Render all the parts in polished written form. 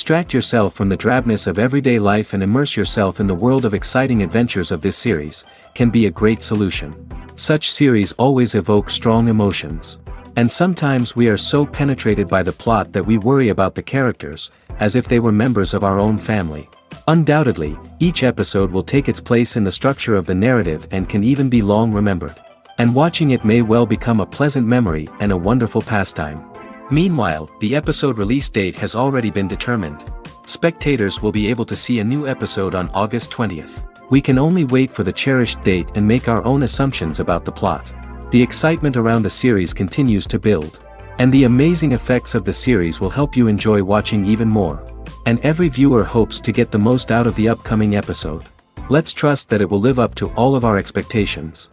Distract yourself from the drabness of everyday life and immerse yourself in the world of exciting adventures of this series, can be a great solution. Such series always evoke strong emotions. And sometimes we are so penetrated by the plot that we worry about the characters, as if they were members of our own family. Undoubtedly, each episode will take its place in the structure of the narrative and can even be long remembered. And watching it may well become a pleasant memory and a wonderful pastime. Meanwhile, the episode release date has already been determined. Spectators will be able to see a new episode on August 20th. We can only wait for the cherished date and make our own assumptions about the plot. The excitement around the series continues to build. And the amazing effects of the series will help you enjoy watching even more. And every viewer hopes to get the most out of the upcoming episode. Let's trust that it will live up to all of our expectations.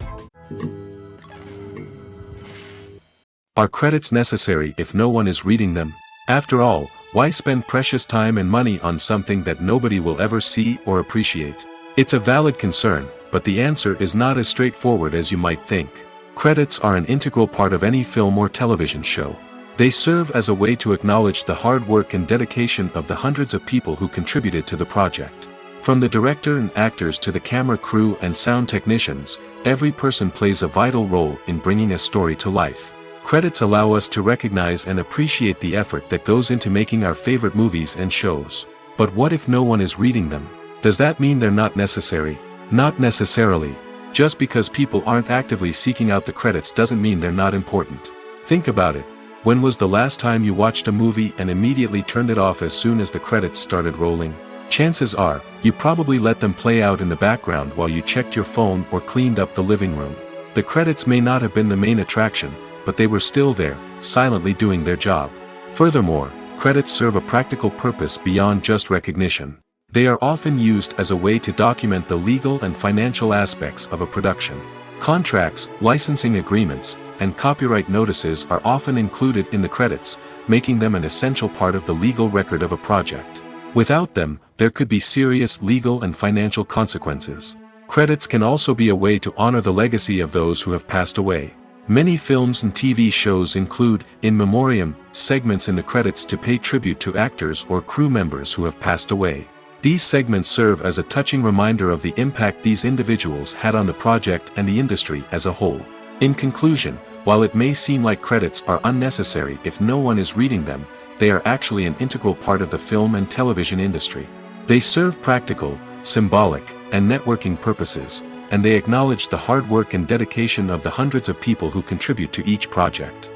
Are credits necessary if no one is reading them? After all, why spend precious time and money on something that nobody will ever see or appreciate? It's a valid concern, but the answer is not as straightforward as you might think. Credits are an integral part of any film or television show. They serve as a way to acknowledge the hard work and dedication of the hundreds of people who contributed to the project. From the director and actors to the camera crew and sound technicians, every person plays a vital role in bringing a story to life. Credits allow us to recognize and appreciate the effort that goes into making our favorite movies and shows. But what if no one is reading them? Does that mean they're not necessary? Not necessarily. Just because people aren't actively seeking out the credits doesn't mean they're not important. Think about it. When was the last time you watched a movie and immediately turned it off as soon as the credits started rolling? Chances are, you probably let them play out in the background while you checked your phone or cleaned up the living room. The credits may not have been the main attraction, but they were still there, silently doing their job. Furthermore, credits serve a practical purpose beyond just recognition. They are often used as a way to document the legal and financial aspects of a production. Contracts, licensing agreements, and copyright notices are often included in the credits, making them an essential part of the legal record of a project. Without them, there could be serious legal and financial consequences. Credits can also be a way to honor the legacy of those who have passed away. Many films and TV shows include, in memoriam, segments in the credits to pay tribute to actors or crew members who have passed away. These segments serve as a touching reminder of the impact these individuals had on the project and the industry as a whole. In conclusion, while it may seem like credits are unnecessary if no one is reading them, they are actually an integral part of the film and television industry. They serve practical, symbolic, and networking purposes, and they acknowledge the hard work and dedication of the hundreds of people who contribute to each project.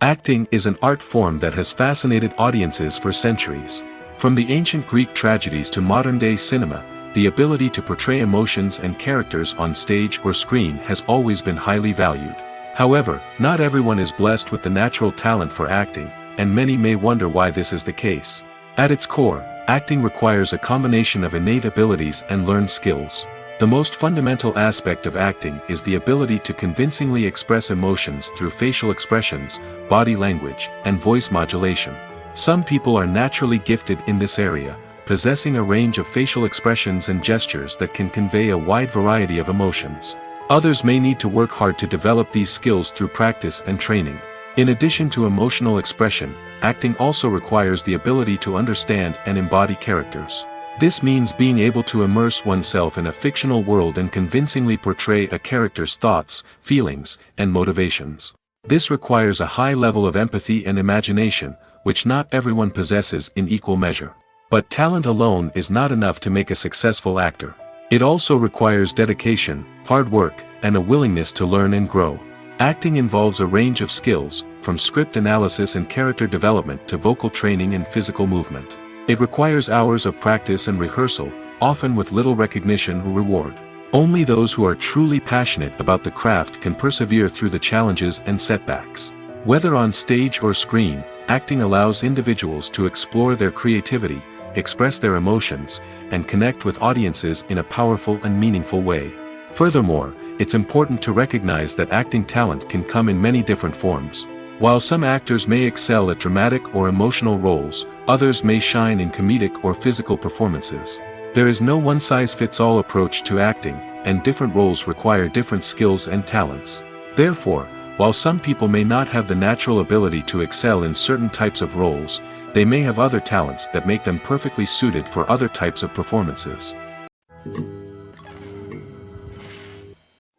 Acting is an art form that has fascinated audiences for centuries. From the ancient Greek tragedies to modern-day cinema, the ability to portray emotions and characters on stage or screen has always been highly valued. However, not everyone is blessed with the natural talent for acting, and many may wonder why this is the case. At its core, acting requires a combination of innate abilities and learned skills. The most fundamental aspect of acting is the ability to convincingly express emotions through facial expressions, body language, and voice modulation. Some people are naturally gifted in this area, possessing a range of facial expressions and gestures that can convey a wide variety of emotions. Others may need to work hard to develop these skills through practice and training. In addition to emotional expression, acting also requires the ability to understand and embody characters. This means being able to immerse oneself in a fictional world and convincingly portray a character's thoughts, feelings, and motivations. This requires a high level of empathy and imagination, which not everyone possesses in equal measure. But talent alone is not enough to make a successful actor. It also requires dedication, hard work, and a willingness to learn and grow. Acting involves a range of skills, from script analysis and character development to vocal training and physical movement. It requires hours of practice and rehearsal, often with little recognition or reward. Only those who are truly passionate about the craft can persevere through the challenges and setbacks. Whether on stage or screen, acting allows individuals to explore their creativity, express their emotions, and connect with audiences in a powerful and meaningful way. Furthermore, it's important to recognize that acting talent can come in many different forms. While some actors may excel at dramatic or emotional roles, others may shine in comedic or physical performances. There is no one-size-fits-all approach to acting, and different roles require different skills and talents. Therefore, While some people may not have the natural ability to excel in certain types of roles, they may have other talents that make them perfectly suited for other types of performances.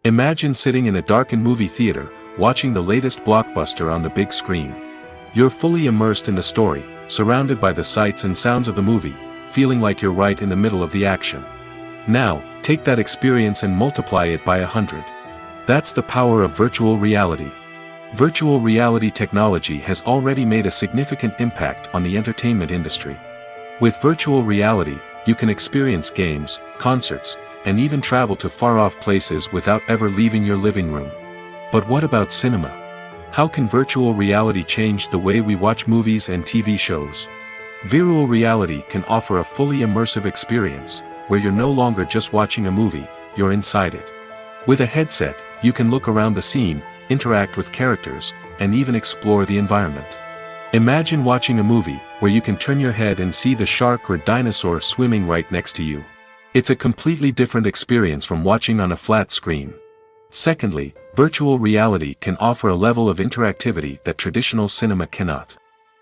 Imagine sitting in a darkened movie theater, watching the latest blockbuster on the big screen. You're fully immersed in the story, surrounded by the sights and sounds of the movie, feeling like you're right in the middle of the action. Now, take that experience and multiply it by 100. That's the power of virtual reality. Virtual reality technology has already made a significant impact on the entertainment industry. With virtual reality, you can experience games, concerts, and even travel to far-off places without ever leaving your living room. But what about cinema? How can virtual reality change the way we watch movies and TV shows? Virtual reality can offer a fully immersive experience, where you're no longer just watching a movie, you're inside it. With a headset, you can look around the scene, interact with characters, and even explore the environment. Imagine watching a movie, where you can turn your head and see the shark or dinosaur swimming right next to you. It's a completely different experience from watching on a flat screen. Secondly, virtual reality can offer a level of interactivity that traditional cinema cannot.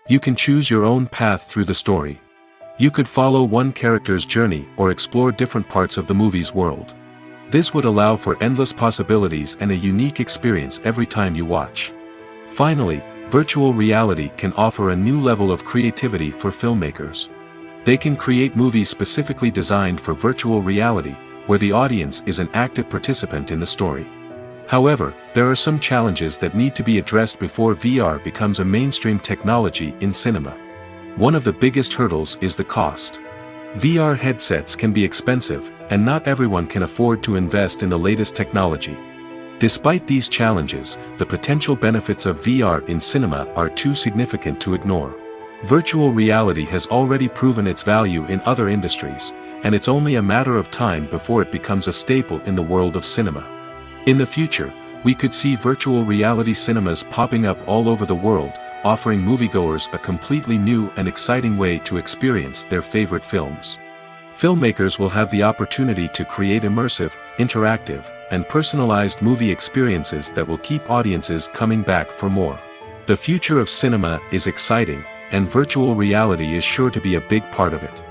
You can choose your own path through the story. You could follow one character's journey or explore different parts of the movie's world. This would allow for endless possibilities and a unique experience every time you watch. Finally, virtual reality can offer a new level of creativity for filmmakers. They can create movies specifically designed for virtual reality, where the audience is an active participant in the story. However, there are some challenges that need to be addressed before VR becomes a mainstream technology in cinema. One of the biggest hurdles is the cost. VR headsets can be expensive, and not everyone can afford to invest in the latest technology. Despite these challenges, the potential benefits of VR in cinema are too significant to ignore. Virtual reality has already proven its value in other industries, and it's only a matter of time before it becomes a staple in the world of cinema. In the future, we could see virtual reality cinemas popping up all over the world, offering moviegoers a completely new and exciting way to experience their favorite films. Filmmakers will have the opportunity to create immersive, interactive, and personalized movie experiences that will keep audiences coming back for more. The future of cinema is exciting, and virtual reality is sure to be a big part of it.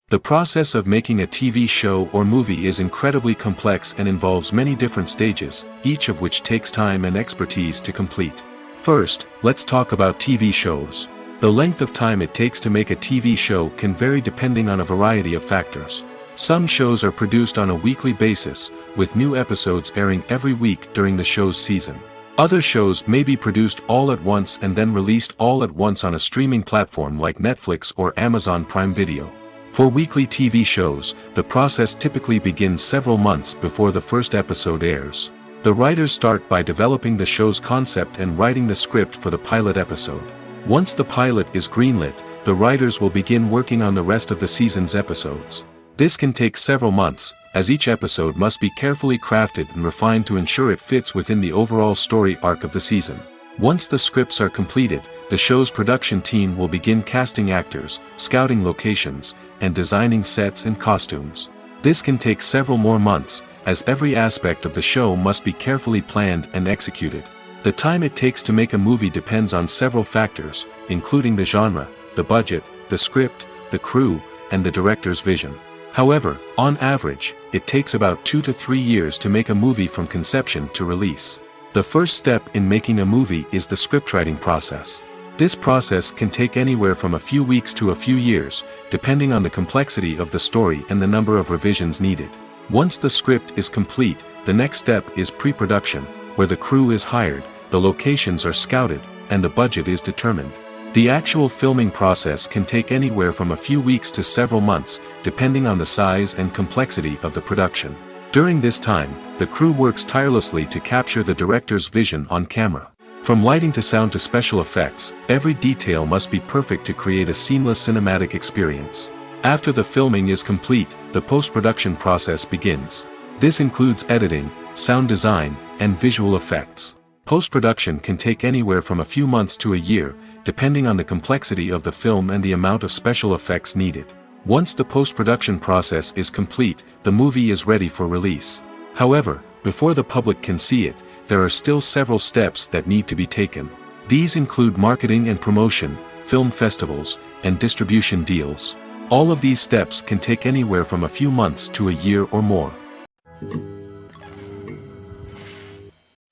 The process of making a TV show or movie is incredibly complex and involves many different stages, each of which takes time and expertise to complete. First, let's talk about TV shows. The length of time it takes to make a TV show can vary depending on a variety of factors. Some shows are produced on a weekly basis, with new episodes airing every week during the show's season. Other shows may be produced all at once and then released all at once on a streaming platform like Netflix or Amazon Prime Video. For weekly TV shows, the process typically begins several months before the first episode airs. The writers start by developing the show's concept and writing the script for the pilot episode. Once the pilot is greenlit, the writers will begin working on the rest of the season's episodes. This can take several months, as each episode must be carefully crafted and refined to ensure it fits within the overall story arc of the season. Once the scripts are completed, the show's production team will begin casting actors, scouting locations, and designing sets and costumes. This can take several more months, as every aspect of the show must be carefully planned and executed. The time it takes to make a movie depends on several factors, including the genre, the budget, the script, the crew, and the director's vision. However, on average, it takes about 2 to 3 years to make a movie from conception to release. The first step in making a movie is the scriptwriting process. This process can take anywhere from a few weeks to a few years, depending on the complexity of the story and the number of revisions needed. Once the script is complete, the next step is pre-production, where the crew is hired, the locations are scouted, and the budget is determined. The actual filming process can take anywhere from a few weeks to several months, depending on the size and complexity of the production. During this time, the crew works tirelessly to capture the director's vision on camera. From lighting to sound to special effects, every detail must be perfect to create a seamless cinematic experience. After the filming is complete, the post-production process begins. This includes editing, sound design, and visual effects. Post-production can take anywhere from a few months to a year, depending on the complexity of the film and the amount of special effects needed. Once the post-production process is complete, the movie is ready for release. However, before the public can see it, there are still several steps that need to be taken. These include marketing and promotion, film festivals, and distribution deals. All of these steps can take anywhere from a few months to a year or more.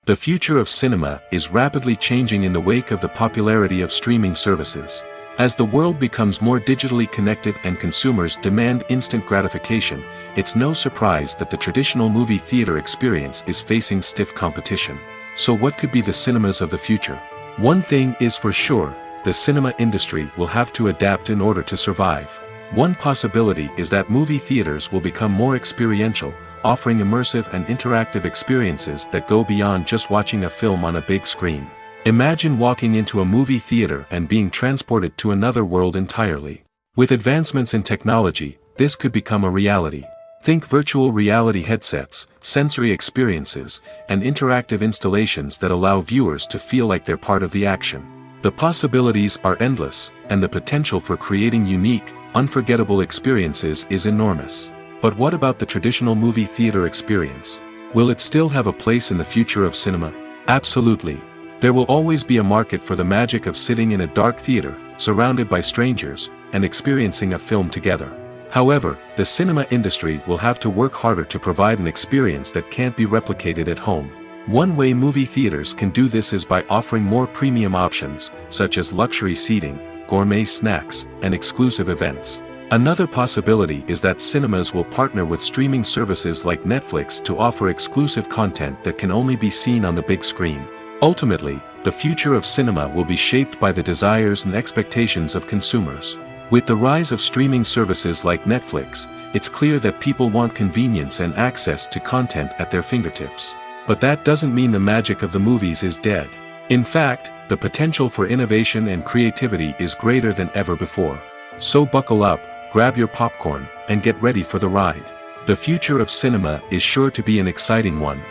The future of cinema is rapidly changing in the wake of the popularity of streaming services. As the world becomes more digitally connected and consumers demand instant gratification, it's no surprise that the traditional movie theater experience is facing stiff competition. So what could be the cinemas of the future? One thing is for sure, the cinema industry will have to adapt in order to survive. One possibility is that movie theaters will become more experiential, offering immersive and interactive experiences that go beyond just watching a film on a big screen. Imagine walking into a movie theater and being transported to another world entirely. With advancements in technology, this could become a reality. Think virtual reality headsets, sensory experiences, and interactive installations that allow viewers to feel like they're part of the action. The possibilities are endless, and the potential for creating unique, unforgettable experiences is enormous. But what about the traditional movie theater experience? Will it still have a place in the future of cinema? Absolutely. There will always be a market for the magic of sitting in a dark theater, surrounded by strangers, and experiencing a film together. However, the cinema industry will have to work harder to provide an experience that can't be replicated at home. One way movie theaters can do this is by offering more premium options, such as luxury seating, gourmet snacks, and exclusive events. Another possibility is that cinemas will partner with streaming services like Netflix to offer exclusive content that can only be seen on the big screen. Ultimately, the future of cinema will be shaped by the desires and expectations of consumers. With the rise of streaming services like Netflix, it's clear that people want convenience and access to content at their fingertips. But that doesn't mean the magic of the movies is dead. In fact, the potential for innovation and creativity is greater than ever before. So buckle up, grab your popcorn, and get ready for the ride. The future of cinema is sure to be an exciting one.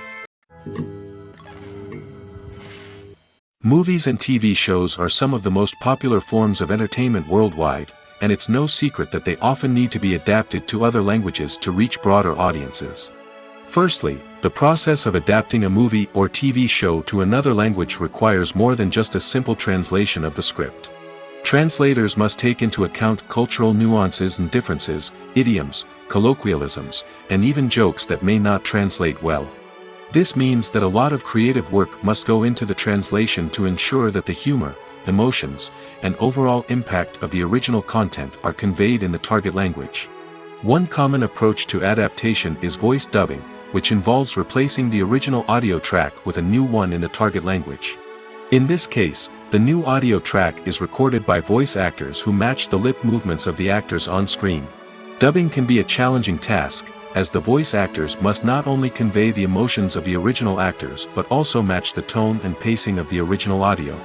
Movies and TV shows are some of the most popular forms of entertainment worldwide, and it's no secret that they often need to be adapted to other languages to reach broader audiences. Firstly, the process of adapting a movie or TV show to another language requires more than just a simple translation of the script. Translators must take into account cultural nuances and differences, idioms, colloquialisms, and even jokes that may not translate well. This means that a lot of creative work must go into the translation to ensure that the humor, emotions, and overall impact of the original content are conveyed in the target language. One common approach to adaptation is voice dubbing, which involves replacing the original audio track with a new one in the target language. In this case, the new audio track is recorded by voice actors who match the lip movements of the actors on screen. Dubbing can be a challenging task, as the voice actors must not only convey the emotions of the original actors but also match the tone and pacing of the original audio.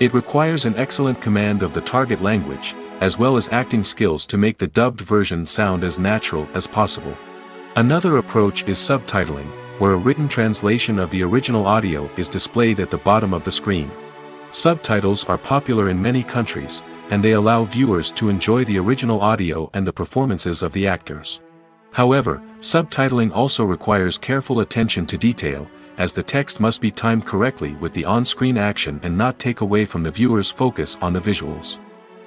It requires an excellent command of the target language, as well as acting skills to make the dubbed version sound as natural as possible. Another approach is subtitling, where a written translation of the original audio is displayed at the bottom of the screen. Subtitles are popular in many countries, and they allow viewers to enjoy the original audio and the performances of the actors. However, subtitling also requires careful attention to detail, as the text must be timed correctly with the on-screen action and not take away from the viewer's focus on the visuals.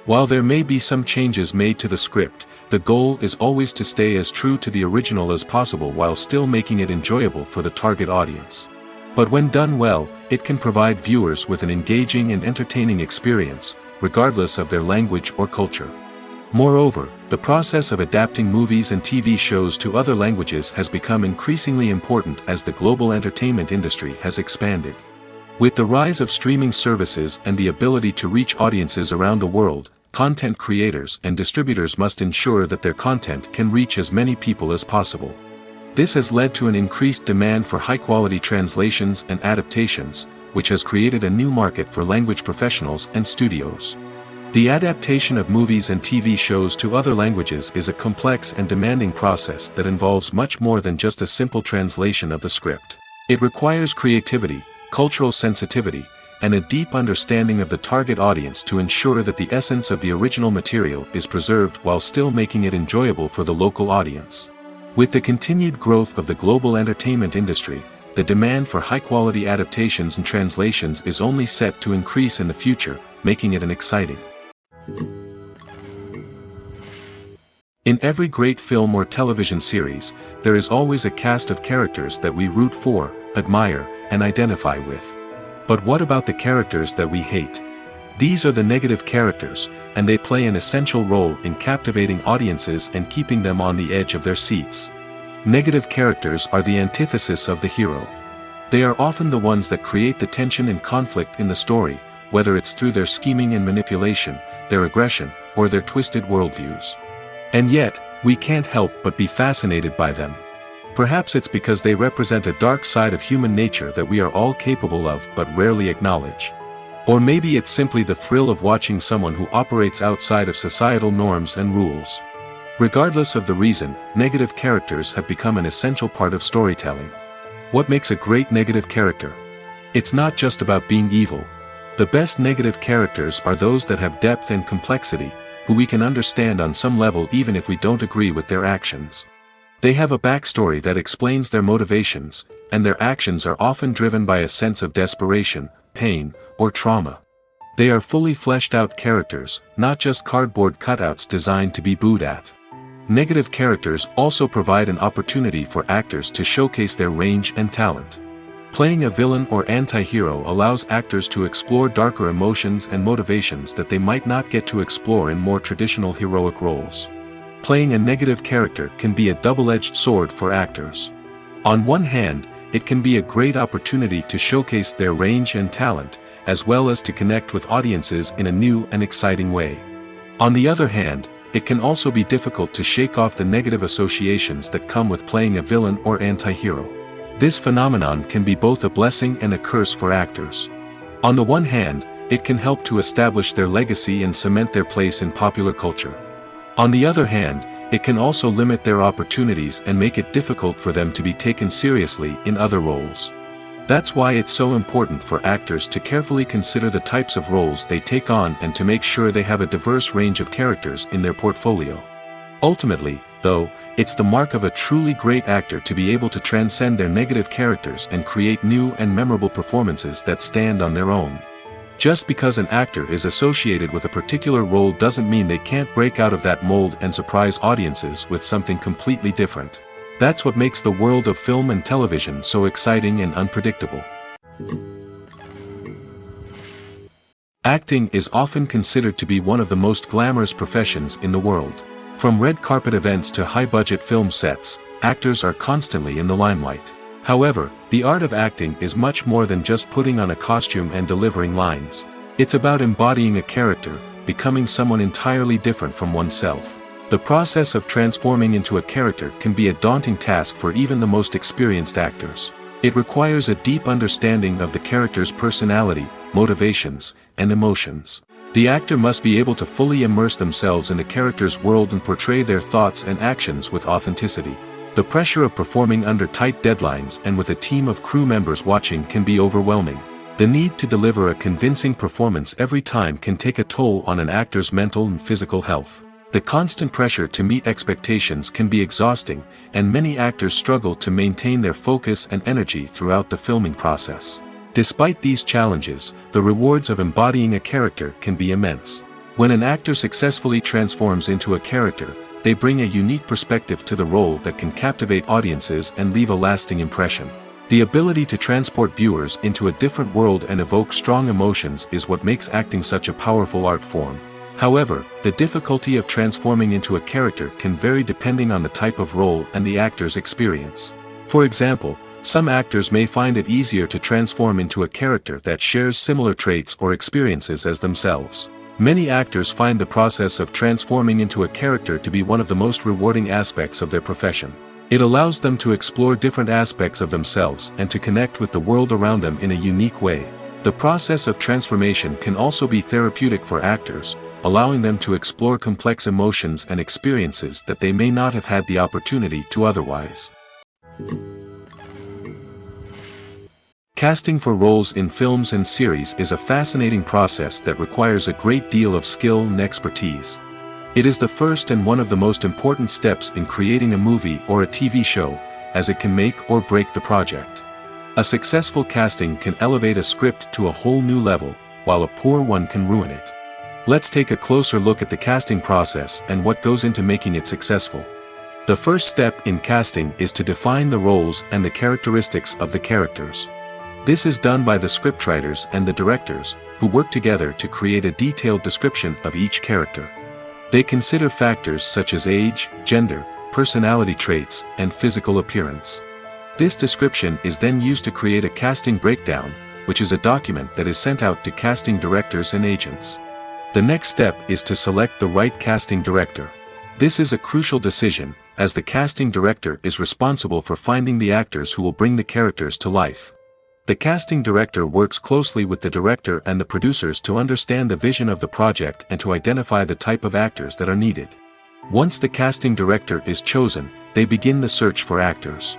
While there may be some changes made to the script, the goal is always to stay as true to the original as possible while still making it enjoyable for the target audience. But when done well, it can provide viewers with an engaging and entertaining experience, regardless of their language or culture. Moreover, the process of adapting movies and TV shows to other languages has become increasingly important as the global entertainment industry has expanded. With the rise of streaming services and the ability to reach audiences around the world, content creators and distributors must ensure that their content can reach as many people as possible. This has led to an increased demand for high-quality translations and adaptations, which has created a new market for language professionals and studios. The adaptation of movies and TV shows to other languages is a complex and demanding process that involves much more than just a simple translation of the script. It requires creativity, cultural sensitivity, and a deep understanding of the target audience to ensure that the essence of the original material is preserved while still making it enjoyable for the local audience. With the continued growth of the global entertainment industry, the demand for high-quality adaptations and translations is only set to increase in the future, making it an exciting. In every great film or television series, there is always a cast of characters that we root for, admire, and identify with. But what about the characters that we hate? These are the negative characters, and they play an essential role in captivating audiences and keeping them on the edge of their seats. Negative characters are the antithesis of the hero. They are often the ones that create the tension and conflict in the story, whether it's through their scheming and manipulation, their aggression, or their twisted worldviews. And yet, we can't help but be fascinated by them. Perhaps it's because they represent a dark side of human nature that we are all capable of but rarely acknowledge. Or maybe it's simply the thrill of watching someone who operates outside of societal norms and rules. Regardless of the reason, negative characters have become an essential part of storytelling. What makes a great negative character? It's not just about being evil. The best negative characters are those that have depth and complexity, who we can understand on some level even if we don't agree with their actions. They have a backstory that explains their motivations, and their actions are often driven by a sense of desperation, pain, or trauma. They are fully fleshed out characters, not just cardboard cutouts designed to be booed at. Negative characters also provide an opportunity for actors to showcase their range and talent. Playing a villain or anti-hero allows actors to explore darker emotions and motivations that they might not get to explore in more traditional heroic roles. Playing a negative character can be a double-edged sword for actors. On one hand, it can be a great opportunity to showcase their range and talent, as well as to connect with audiences in a new and exciting way. On the other hand, it can also be difficult to shake off the negative associations that come with playing a villain or anti-hero. This phenomenon can be both a blessing and a curse for actors. On the one hand, it can help to establish their legacy and cement their place in popular culture. On the other hand, it can also limit their opportunities and make it difficult for them to be taken seriously in other roles. That's why it's so important for actors to carefully consider the types of roles they take on and to make sure they have a diverse range of characters in their portfolio. Ultimately, though, it's the mark of a truly great actor to be able to transcend their negative characters and create new and memorable performances that stand on their own. Just because an actor is associated with a particular role doesn't mean they can't break out of that mold and surprise audiences with something completely different. That's what makes the world of film and television so exciting and unpredictable. Acting is often considered to be one of the most glamorous professions in the world. From red carpet events to high-budget film sets, actors are constantly in the limelight. However, the art of acting is much more than just putting on a costume and delivering lines. It's about embodying a character, becoming someone entirely different from oneself. The process of transforming into a character can be a daunting task for even the most experienced actors. It requires a deep understanding of the character's personality, motivations, and emotions. The actor must be able to fully immerse themselves in the character's world and portray their thoughts and actions with authenticity. The pressure of performing under tight deadlines and with a team of crew members watching can be overwhelming. The need to deliver a convincing performance every time can take a toll on an actor's mental and physical health. The constant pressure to meet expectations can be exhausting, and many actors struggle to maintain their focus and energy throughout the filming process. Despite these challenges, the rewards of embodying a character can be immense. When an actor successfully transforms into a character, they bring a unique perspective to the role that can captivate audiences and leave a lasting impression. The ability to transport viewers into a different world and evoke strong emotions is what makes acting such a powerful art form. However, the difficulty of transforming into a character can vary depending on the type of role and the actor's experience. For example, some actors may find it easier to transform into a character that shares similar traits or experiences as themselves. Many actors find the process of transforming into a character to be one of the most rewarding aspects of their profession. It allows them to explore different aspects of themselves and to connect with the world around them in a unique way. The process of transformation can also be therapeutic for actors, allowing them to explore complex emotions and experiences that they may not have had the opportunity to otherwise. Casting for roles in films and series is a fascinating process that requires a great deal of skill and expertise. It is the first and one of the most important steps in creating a movie or a TV show, as it can make or break the project. A successful casting can elevate a script to a whole new level, while a poor one can ruin it. Let's take a closer look at the casting process and what goes into making it successful. The first step in casting is to define the roles and the characteristics of the characters. This is done by the scriptwriters and the directors, who work together to create a detailed description of each character. They consider factors such as age, gender, personality traits, and physical appearance. This description is then used to create a casting breakdown, which is a document that is sent out to casting directors and agents. The next step is to select the right casting director. This is a crucial decision, as the casting director is responsible for finding the actors who will bring the characters to life. The casting director works closely with the director and the producers to understand the vision of the project and to identify the type of actors that are needed. Once the casting director is chosen, they begin the search for actors.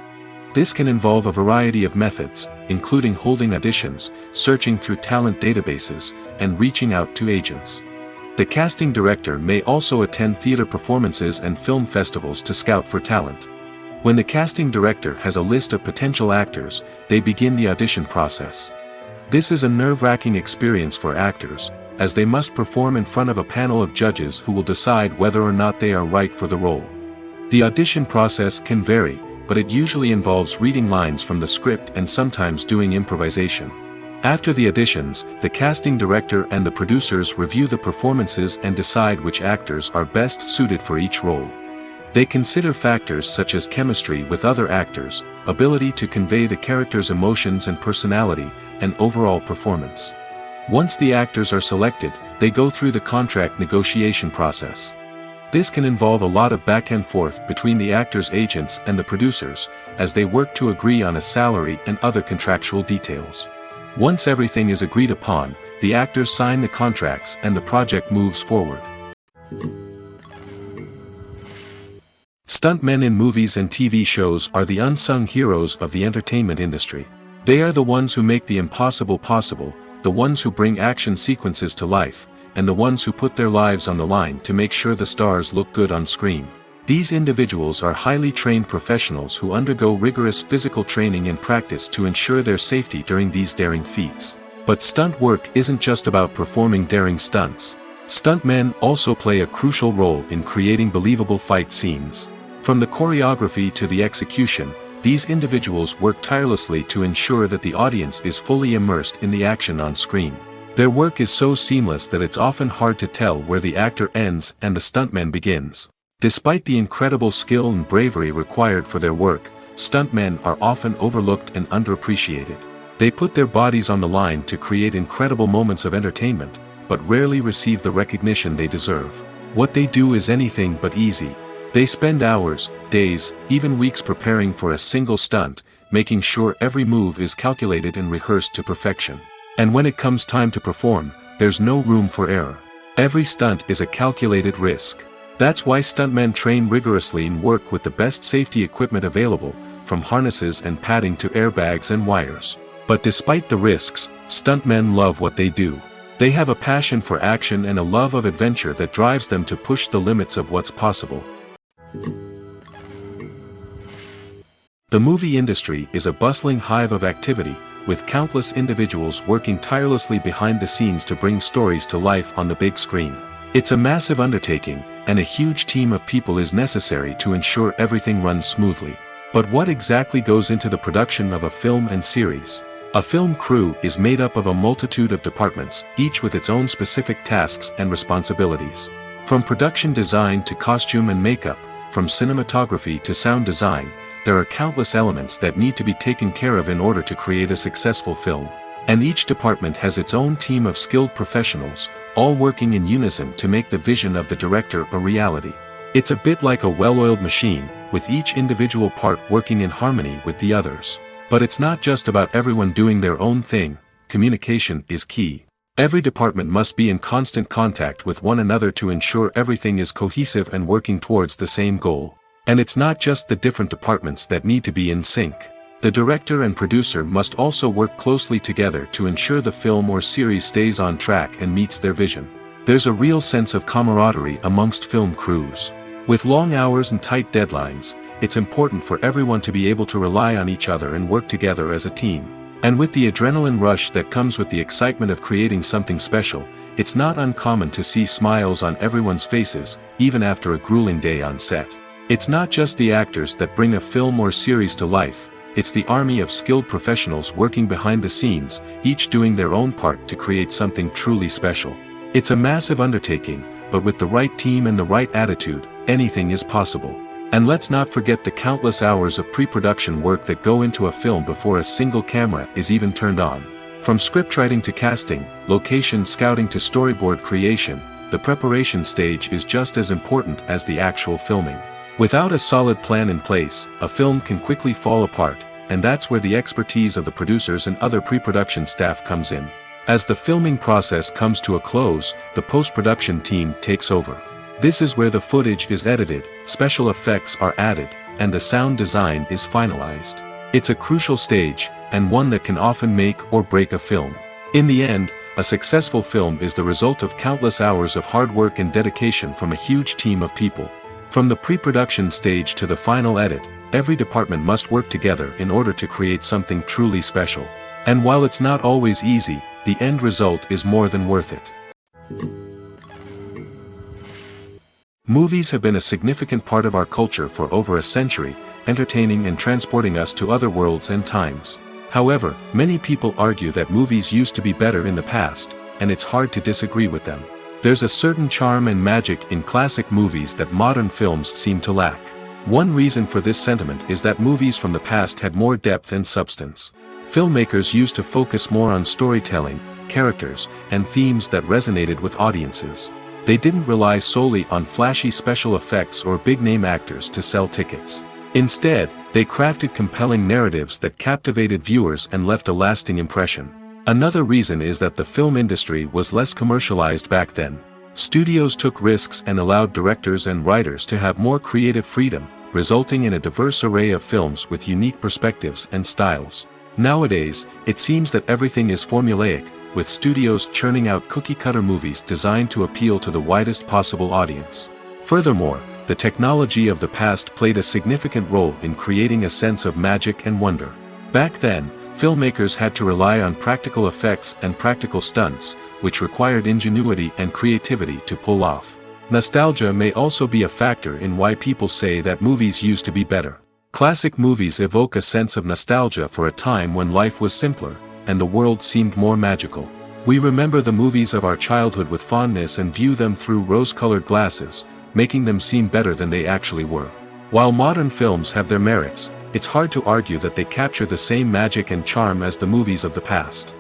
This can involve a variety of methods, including holding auditions, searching through talent databases, and reaching out to agents. The casting director may also attend theater performances and film festivals to scout for talent. When the casting director has a list of potential actors, they begin the audition process. This is a nerve-wracking experience for actors, as they must perform in front of a panel of judges who will decide whether or not they are right for the role. The audition process can vary, but it usually involves reading lines from the script and sometimes doing improvisation. After the auditions, the casting director and the producers review the performances and decide which actors are best suited for each role. They consider factors such as chemistry with other actors, ability to convey the character's emotions and personality, and overall performance. Once the actors are selected, they go through the contract negotiation process. This can involve a lot of back and forth between the actors' agents and the producers, as they work to agree on a salary and other contractual details. Once everything is agreed upon, the actors sign the contracts and the project moves forward. Stuntmen in movies and TV shows are the unsung heroes of the entertainment industry. They are the ones who make the impossible possible, the ones who bring action sequences to life, and the ones who put their lives on the line to make sure the stars look good on screen. These individuals are highly trained professionals who undergo rigorous physical training and practice to ensure their safety during these daring feats. But stunt work isn't just about performing daring stunts. Stuntmen also play a crucial role in creating believable fight scenes. From the choreography to the execution, these individuals work tirelessly to ensure that the audience is fully immersed in the action on screen. Their work is so seamless that it's often hard to tell where the actor ends and the stuntman begins. Despite the incredible skill and bravery required for their work, stuntmen are often overlooked and underappreciated. They put their bodies on the line to create incredible moments of entertainment, but rarely receive the recognition they deserve. What they do is anything but easy. They spend hours, days, even weeks preparing for a single stunt, making sure every move is calculated and rehearsed to perfection. And when it comes time to perform, there's no room for error. Every stunt is a calculated risk. That's why stuntmen train rigorously and work with the best safety equipment available, from harnesses and padding to airbags and wires. But despite the risks, stuntmen love what they do. They have a passion for action and a love of adventure that drives them to push the limits of what's possible. The movie industry is a bustling hive of activity, with countless individuals working tirelessly behind the scenes to bring stories to life on the big screen. It's a massive undertaking, and a huge team of people is necessary to ensure everything runs smoothly. But what exactly goes into the production of a film and series? A film crew is made up of a multitude of departments, each with its own specific tasks and responsibilities. From production design to costume and makeup, from cinematography to sound design, there are countless elements that need to be taken care of in order to create a successful film. And each department has its own team of skilled professionals, all working in unison to make the vision of the director a reality. It's a bit like a well-oiled machine, with each individual part working in harmony with the others. But it's not just about everyone doing their own thing. Communication is key. Every department must be in constant contact with one another to ensure everything is cohesive and working towards the same goal. And it's not just the different departments that need to be in sync. The director and producer must also work closely together to ensure the film or series stays on track and meets their vision. There's a real sense of camaraderie amongst film crews. With long hours and tight deadlines, it's important for everyone to be able to rely on each other and work together as a team. And with the adrenaline rush that comes with the excitement of creating something special, it's not uncommon to see smiles on everyone's faces, even after a grueling day on set. It's not just the actors that bring a film or series to life, it's the army of skilled professionals working behind the scenes, each doing their own part to create something truly special. It's a massive undertaking, but with the right team and the right attitude, anything is possible. And let's not forget the countless hours of pre-production work that go into a film before a single camera is even turned on. From scriptwriting to casting, location scouting to storyboard creation, the preparation stage is just as important as the actual filming. Without a solid plan in place, a film can quickly fall apart, and that's where the expertise of the producers and other pre-production staff comes in. As the filming process comes to a close, the post-production team takes over. This is where the footage is edited, special effects are added, and the sound design is finalized. It's a crucial stage, and one that can often make or break a film. In the end, a successful film is the result of countless hours of hard work and dedication from a huge team of people. From the pre-production stage to the final edit, every department must work together in order to create something truly special. And while it's not always easy, the end result is more than worth it. Movies have been a significant part of our culture for over a century, entertaining and transporting us to other worlds and times. However, many people argue that movies used to be better in the past, and it's hard to disagree with them. There's a certain charm and magic in classic movies that modern films seem to lack. One reason for this sentiment is that movies from the past had more depth and substance. Filmmakers used to focus more on storytelling, characters, and themes that resonated with audiences. They didn't rely solely on flashy special effects or big-name actors to sell tickets. Instead, they crafted compelling narratives that captivated viewers and left a lasting impression. Another reason is that the film industry was less commercialized back then. Studios took risks and allowed directors and writers to have more creative freedom, resulting in a diverse array of films with unique perspectives and styles. Nowadays, it seems that everything is formulaic, with studios churning out cookie-cutter movies designed to appeal to the widest possible audience. Furthermore, the technology of the past played a significant role in creating a sense of magic and wonder. Back then, filmmakers had to rely on practical effects and practical stunts, which required ingenuity and creativity to pull off. Nostalgia may also be a factor in why people say that movies used to be better. Classic movies evoke a sense of nostalgia for a time when life was simpler, and the world seemed more magical. We remember the movies of our childhood with fondness and view them through rose-colored glasses, making them seem better than they actually were. While modern films have their merits, it's hard to argue that they capture the same magic and charm as the movies of the past.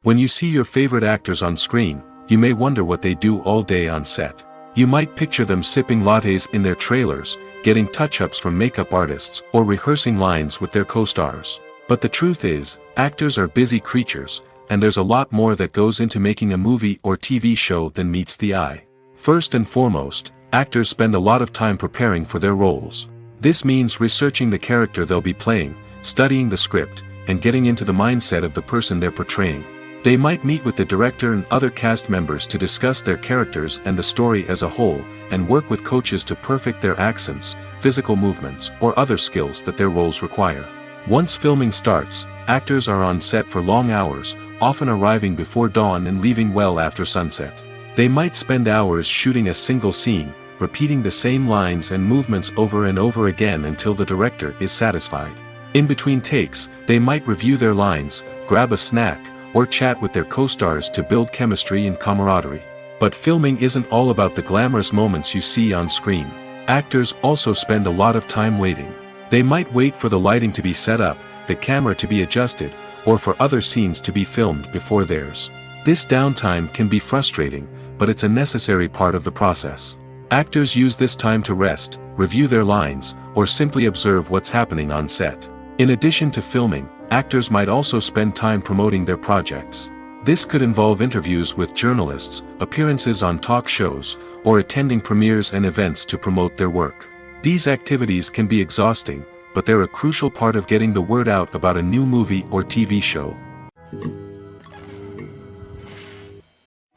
When you see your favorite actors on screen, you may wonder what they do all day on set. You might picture them sipping lattes in their trailers, getting touch-ups from makeup artists, or rehearsing lines with their co-stars. But the truth is, actors are busy creatures, and there's a lot more that goes into making a movie or TV show than meets the eye. First and foremost, actors spend a lot of time preparing for their roles. This means researching the character they'll be playing, studying the script, and getting into the mindset of the person they're portraying. They might meet with the director and other cast members to discuss their characters and the story as a whole, and work with coaches to perfect their accents, physical movements, or other skills that their roles require. Once filming starts, actors are on set for long hours, often arriving before dawn and leaving well after sunset. They might spend hours shooting a single scene, repeating the same lines and movements over and over again until the director is satisfied. In between takes, they might review their lines, grab a snack, or chat with their co-stars to build chemistry and camaraderie. But filming isn't all about the glamorous moments you see on screen. Actors also spend a lot of time waiting. They might wait for the lighting to be set up, the camera to be adjusted, or for other scenes to be filmed before theirs. This downtime can be frustrating, but it's a necessary part of the process. Actors use this time to rest, review their lines, or simply observe what's happening on set. In addition to filming, actors might also spend time promoting their projects. This could involve interviews with journalists, appearances on talk shows, or attending premieres and events to promote their work. These activities can be exhausting, but they're a crucial part of getting the word out about a new movie or TV show.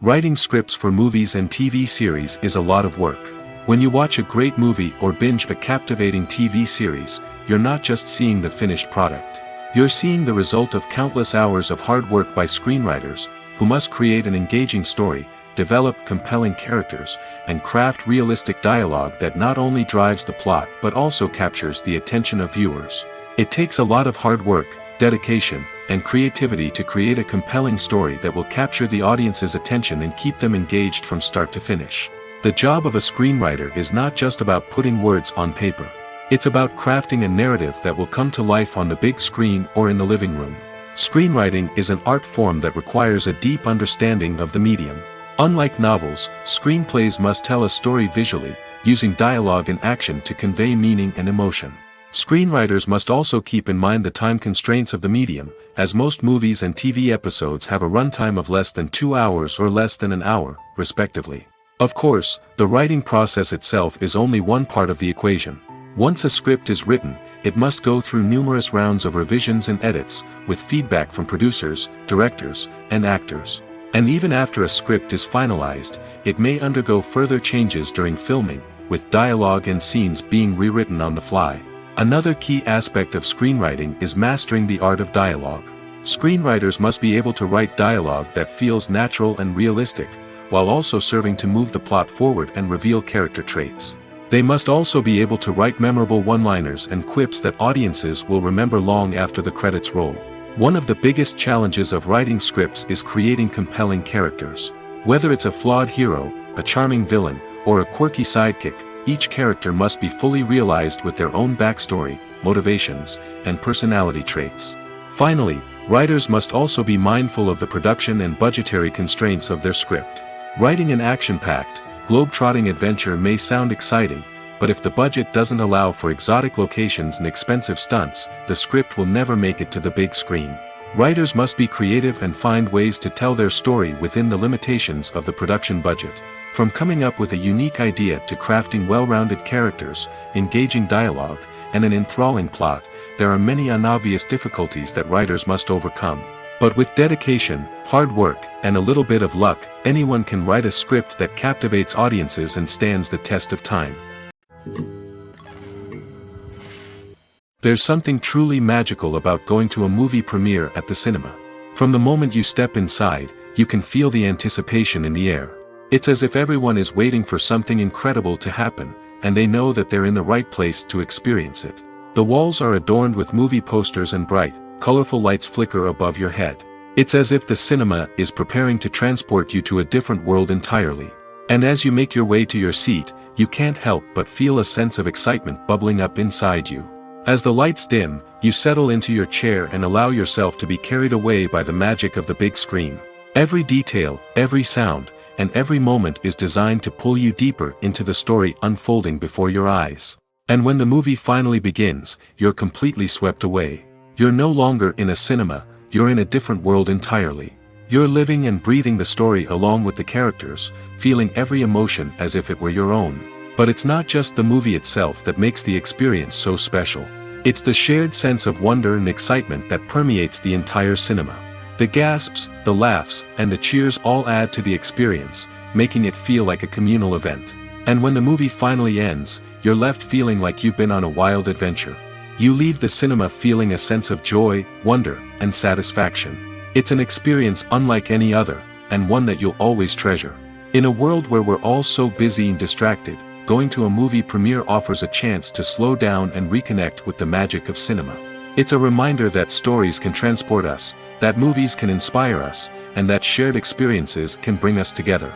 Writing scripts for movies and TV series is a lot of work. When you watch a great movie or binge a captivating TV series, you're not just seeing the finished product. You're seeing the result of countless hours of hard work by screenwriters, who must create an engaging story, develop compelling characters, and craft realistic dialogue that not only drives the plot but also captures the attention of viewers. It takes a lot of hard work, dedication, and creativity to create a compelling story that will capture the audience's attention and keep them engaged from start to finish. The job of a screenwriter is not just about putting words on paper. It's about crafting a narrative that will come to life on the big screen or in the living room. Screenwriting is an art form that requires a deep understanding of the medium. Unlike novels, screenplays must tell a story visually, using dialogue and action to convey meaning and emotion. Screenwriters must also keep in mind the time constraints of the medium, as most movies and TV episodes have a runtime of less than 2 hours or less than an hour, respectively. Of course, the writing process itself is only one part of the equation. Once a script is written, it must go through numerous rounds of revisions and edits, with feedback from producers, directors, and actors. And even after a script is finalized, it may undergo further changes during filming, with dialogue and scenes being rewritten on the fly. Another key aspect of screenwriting is mastering the art of dialogue. Screenwriters must be able to write dialogue that feels natural and realistic, while also serving to move the plot forward and reveal character traits. They must also be able to write memorable one-liners and quips that audiences will remember long after the credits roll. One of the biggest challenges of writing scripts is creating compelling characters. Whether it's a flawed hero, a charming villain, or a quirky sidekick, each character must be fully realized with their own backstory, motivations, and personality traits. Finally, writers must also be mindful of the production and budgetary constraints of their script. Writing an action-packed, globe-trotting adventure may sound exciting, but if the budget doesn't allow for exotic locations and expensive stunts, the script will never make it to the big screen. Writers must be creative and find ways to tell their story within the limitations of the production budget. From coming up with a unique idea to crafting well-rounded characters, engaging dialogue, and an enthralling plot, there are many unobvious difficulties that writers must overcome. But with dedication, hard work, and a little bit of luck, anyone can write a script that captivates audiences and stands the test of time. There's something truly magical about going to a movie premiere at the cinema. From the moment you step inside, you can feel the anticipation in the air. It's as if everyone is waiting for something incredible to happen, and they know that they're in the right place to experience it. The walls are adorned with movie posters and bright, colorful lights flicker above your head. It's as if the cinema is preparing to transport you to a different world entirely. And as you make your way to your seat, you can't help but feel a sense of excitement bubbling up inside you. As the lights dim, you settle into your chair and allow yourself to be carried away by the magic of the big screen. Every detail, every sound, and every moment is designed to pull you deeper into the story unfolding before your eyes. And when the movie finally begins, you're completely swept away. You're no longer in a cinema, you're in a different world entirely. You're living and breathing the story along with the characters, feeling every emotion as if it were your own. But it's not just the movie itself that makes the experience so special. It's the shared sense of wonder and excitement that permeates the entire cinema. The gasps, the laughs, and the cheers all add to the experience, making it feel like a communal event. And when the movie finally ends, you're left feeling like you've been on a wild adventure. You leave the cinema feeling a sense of joy, wonder, and satisfaction. It's an experience unlike any other, and one that you'll always treasure. In a world where we're all so busy and distracted, going to a movie premiere offers a chance to slow down and reconnect with the magic of cinema. It's a reminder that stories can transport us, that movies can inspire us, and that shared experiences can bring us together.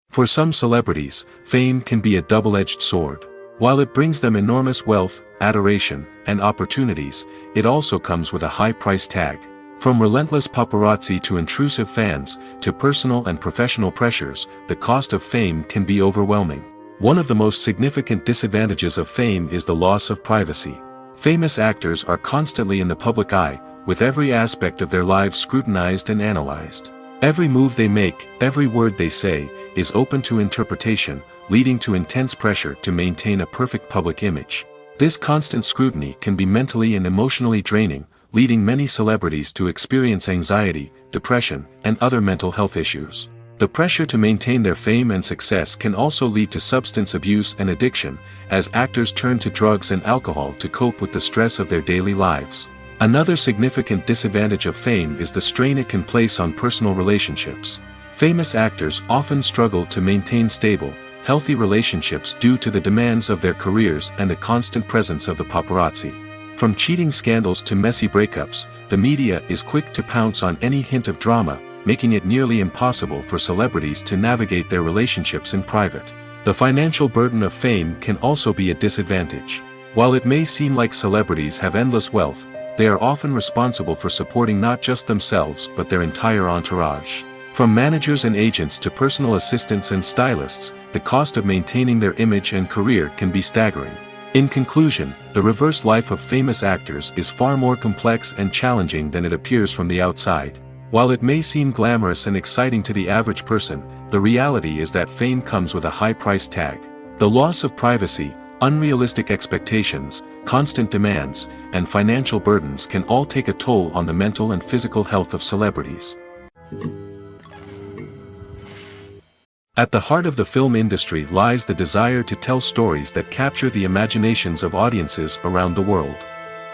For some celebrities, fame can be a double-edged sword. While it brings them enormous wealth, adoration, and opportunities, it also comes with a high price tag. From relentless paparazzi to intrusive fans, to personal and professional pressures, the cost of fame can be overwhelming. One of the most significant disadvantages of fame is the loss of privacy. Famous actors are constantly in the public eye, with every aspect of their lives scrutinized and analyzed. Every move they make, every word they say, is open to interpretation, leading to intense pressure to maintain a perfect public image. This constant scrutiny can be mentally and emotionally draining, leading many celebrities to experience anxiety, depression, and other mental health issues. The pressure to maintain their fame and success can also lead to substance abuse and addiction, as actors turn to drugs and alcohol to cope with the stress of their daily lives. Another significant disadvantage of fame is the strain it can place on personal relationships. Famous actors often struggle to maintain stable, healthy relationships due to the demands of their careers and the constant presence of the paparazzi. From cheating scandals to messy breakups, the media is quick to pounce on any hint of drama, making it nearly impossible for celebrities to navigate their relationships in private. The financial burden of fame can also be a disadvantage. While it may seem like celebrities have endless wealth, they are often responsible for supporting not just themselves but their entire entourage. From managers and agents to personal assistants and stylists, the cost of maintaining their image and career can be staggering. In conclusion, the reverse life of famous actors is far more complex and challenging than it appears from the outside. While it may seem glamorous and exciting to the average person, the reality is that fame comes with a high price tag. The loss of privacy, unrealistic expectations, constant demands, and financial burdens can all take a toll on the mental and physical health of celebrities. At the heart of the film industry lies the desire to tell stories that capture the imaginations of audiences around the world.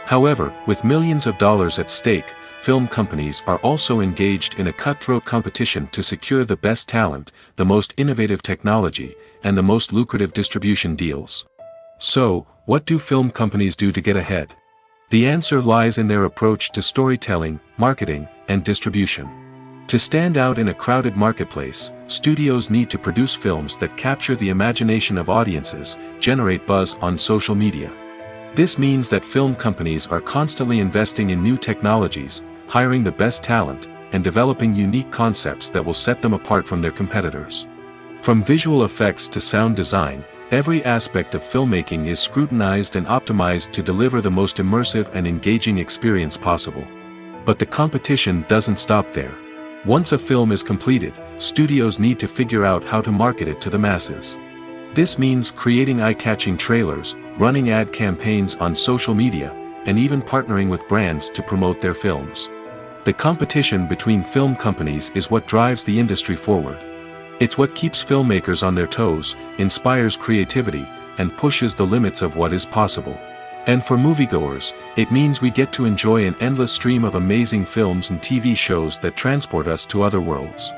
However, with millions of dollars at stake, film companies are also engaged in a cutthroat competition to secure the best talent, the most innovative technology, and the most lucrative distribution deals. So, what do film companies do to get ahead? The answer lies in their approach to storytelling, marketing, and distribution. To stand out in a crowded marketplace, studios need to produce films that capture the imagination of audiences, generate buzz on social media. This means that film companies are constantly investing in new technologies, hiring the best talent, and developing unique concepts that will set them apart from their competitors. From visual effects to sound design, every aspect of filmmaking is scrutinized and optimized to deliver the most immersive and engaging experience possible. But the competition doesn't stop there. Once a film is completed, studios need to figure out how to market it to the masses. This means creating eye-catching trailers, running ad campaigns on social media, and even partnering with brands to promote their films. The competition between film companies is what drives the industry forward. It's what keeps filmmakers on their toes, inspires creativity, and pushes the limits of what is possible. And for moviegoers, it means we get to enjoy an endless stream of amazing films and TV shows that transport us to other worlds.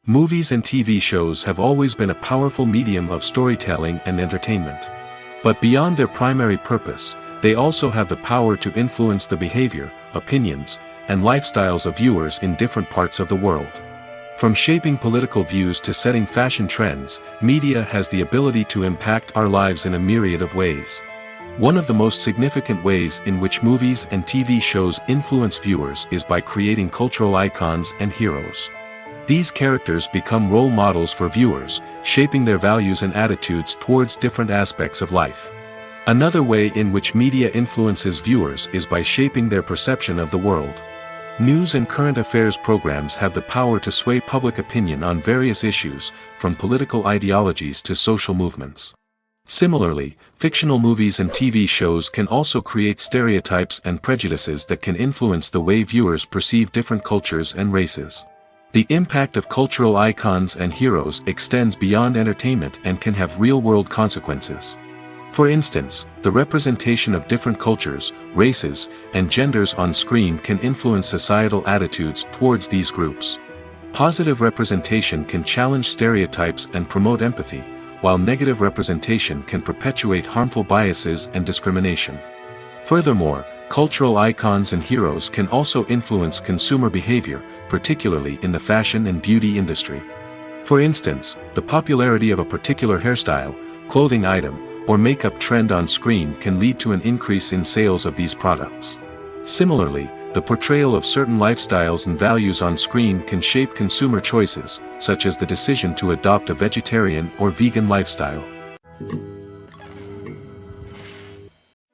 Movies and TV shows have always been a powerful medium of storytelling and entertainment. But beyond their primary purpose, they also have the power to influence the behavior, opinions, and lifestyles of viewers in different parts of the world. From shaping political views to setting fashion trends, media has the ability to impact our lives in a myriad of ways. One of the most significant ways in which movies and TV shows influence viewers is by creating cultural icons and heroes. These characters become role models for viewers, shaping their values and attitudes towards different aspects of life. Another way in which media influences viewers is by shaping their perception of the world. News and current affairs programs have the power to sway public opinion on various issues, from political ideologies to social movements. Similarly, fictional movies and TV shows can also create stereotypes and prejudices that can influence the way viewers perceive different cultures and races. The impact of cultural icons and heroes extends beyond entertainment and can have real-world consequences. For instance, the representation of different cultures, races, and genders on screen can influence societal attitudes towards these groups. Positive representation can challenge stereotypes and promote empathy, while negative representation can perpetuate harmful biases and discrimination. Furthermore, cultural icons and heroes can also influence consumer behavior, particularly in the fashion and beauty industry. For instance, the popularity of a particular hairstyle, clothing item, or makeup trend on screen can lead to an increase in sales of these products. Similarly, the portrayal of certain lifestyles and values on screen can shape consumer choices, such as the decision to adopt a vegetarian or vegan lifestyle.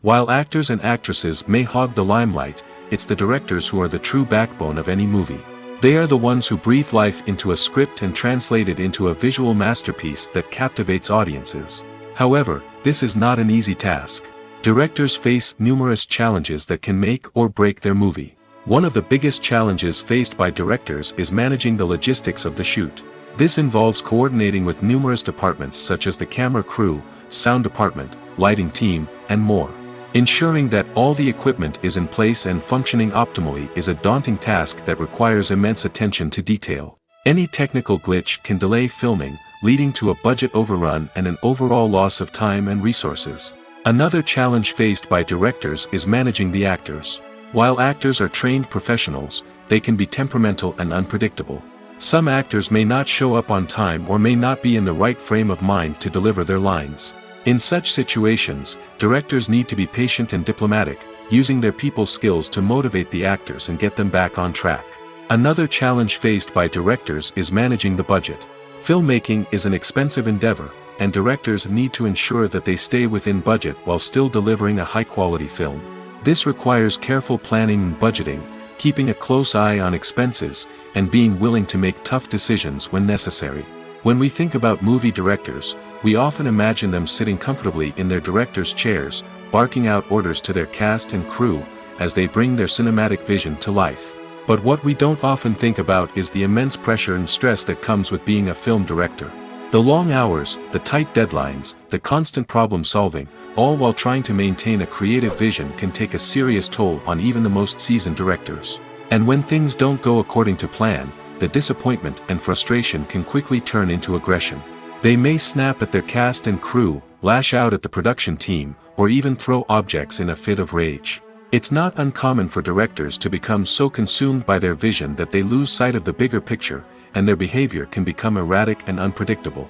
While actors and actresses may hog the limelight, it's the directors who are the true backbone of any movie. They are the ones who breathe life into a script and translate it into a visual masterpiece that captivates audiences. However, this is not an easy task. Directors face numerous challenges that can make or break their movie. One of the biggest challenges faced by directors is managing the logistics of the shoot. This involves coordinating with numerous departments such as the camera crew, sound department, lighting team, and more. Ensuring that all the equipment is in place and functioning optimally is a daunting task that requires immense attention to detail. Any technical glitch can delay filming, leading to a budget overrun and an overall loss of time and resources. Another challenge faced by directors is managing the actors. While actors are trained professionals, they can be temperamental and unpredictable. Some actors may not show up on time or may not be in the right frame of mind to deliver their lines. In such situations, directors need to be patient and diplomatic, using their people skills to motivate the actors and get them back on track. Another challenge faced by directors is managing the budget. Filmmaking is an expensive endeavor, and directors need to ensure that they stay within budget while still delivering a high-quality film. This requires careful planning and budgeting, keeping a close eye on expenses, and being willing to make tough decisions when necessary. When we think about movie directors, we often imagine them sitting comfortably in their director's chairs, barking out orders to their cast and crew, as they bring their cinematic vision to life. But what we don't often think about is the immense pressure and stress that comes with being a film director. The long hours, the tight deadlines, the constant problem solving, all while trying to maintain a creative vision can take a serious toll on even the most seasoned directors. And when things don't go according to plan, the disappointment and frustration can quickly turn into aggression. They may snap at their cast and crew, lash out at the production team, or even throw objects in a fit of rage. It's not uncommon for directors to become so consumed by their vision that they lose sight of the bigger picture, and their behavior can become erratic and unpredictable.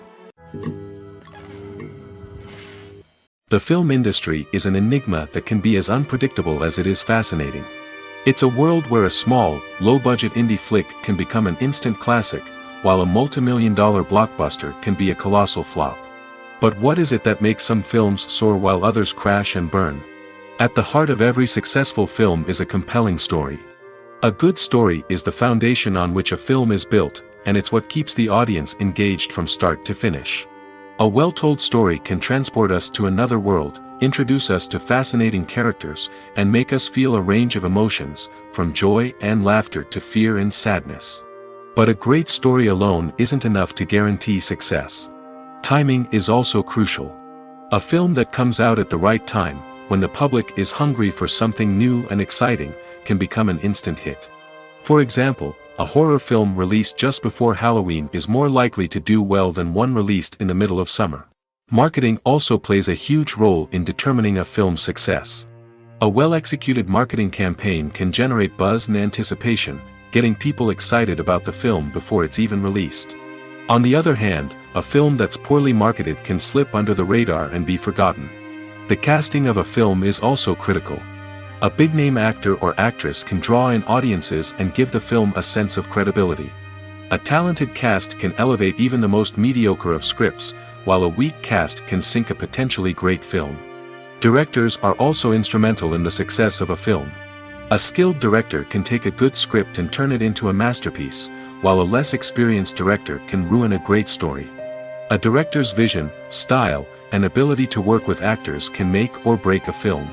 The film industry is an enigma that can be as unpredictable as it is fascinating. It's a world where a small, low-budget indie flick can become an instant classic, while a multi-million-dollar blockbuster can be a colossal flop. But what is it that makes some films soar while others crash and burn? At the heart of every successful film is a compelling story. A good story is the foundation on which a film is built, and it's what keeps the audience engaged from start to finish. A well-told story can transport us to another world, introduce us to fascinating characters, and make us feel a range of emotions, from joy and laughter to fear and sadness. But a great story alone isn't enough to guarantee success. Timing is also crucial. A film that comes out at the right time, when the public is hungry for something new and exciting, can become an instant hit. For example, a horror film released just before Halloween is more likely to do well than one released in the middle of summer. Marketing also plays a huge role in determining a film's success. A well-executed marketing campaign can generate buzz and anticipation, getting people excited about the film before it's even released. On the other hand, a film that's poorly marketed can slip under the radar and be forgotten. The casting of a film is also critical. A big-name actor or actress can draw in audiences and give the film a sense of credibility. A talented cast can elevate even the most mediocre of scripts, while a weak cast can sink a potentially great film. Directors are also instrumental in the success of a film. A skilled director can take a good script and turn it into a masterpiece, while a less experienced director can ruin a great story. A director's vision, style, and ability to work with actors can make or break a film.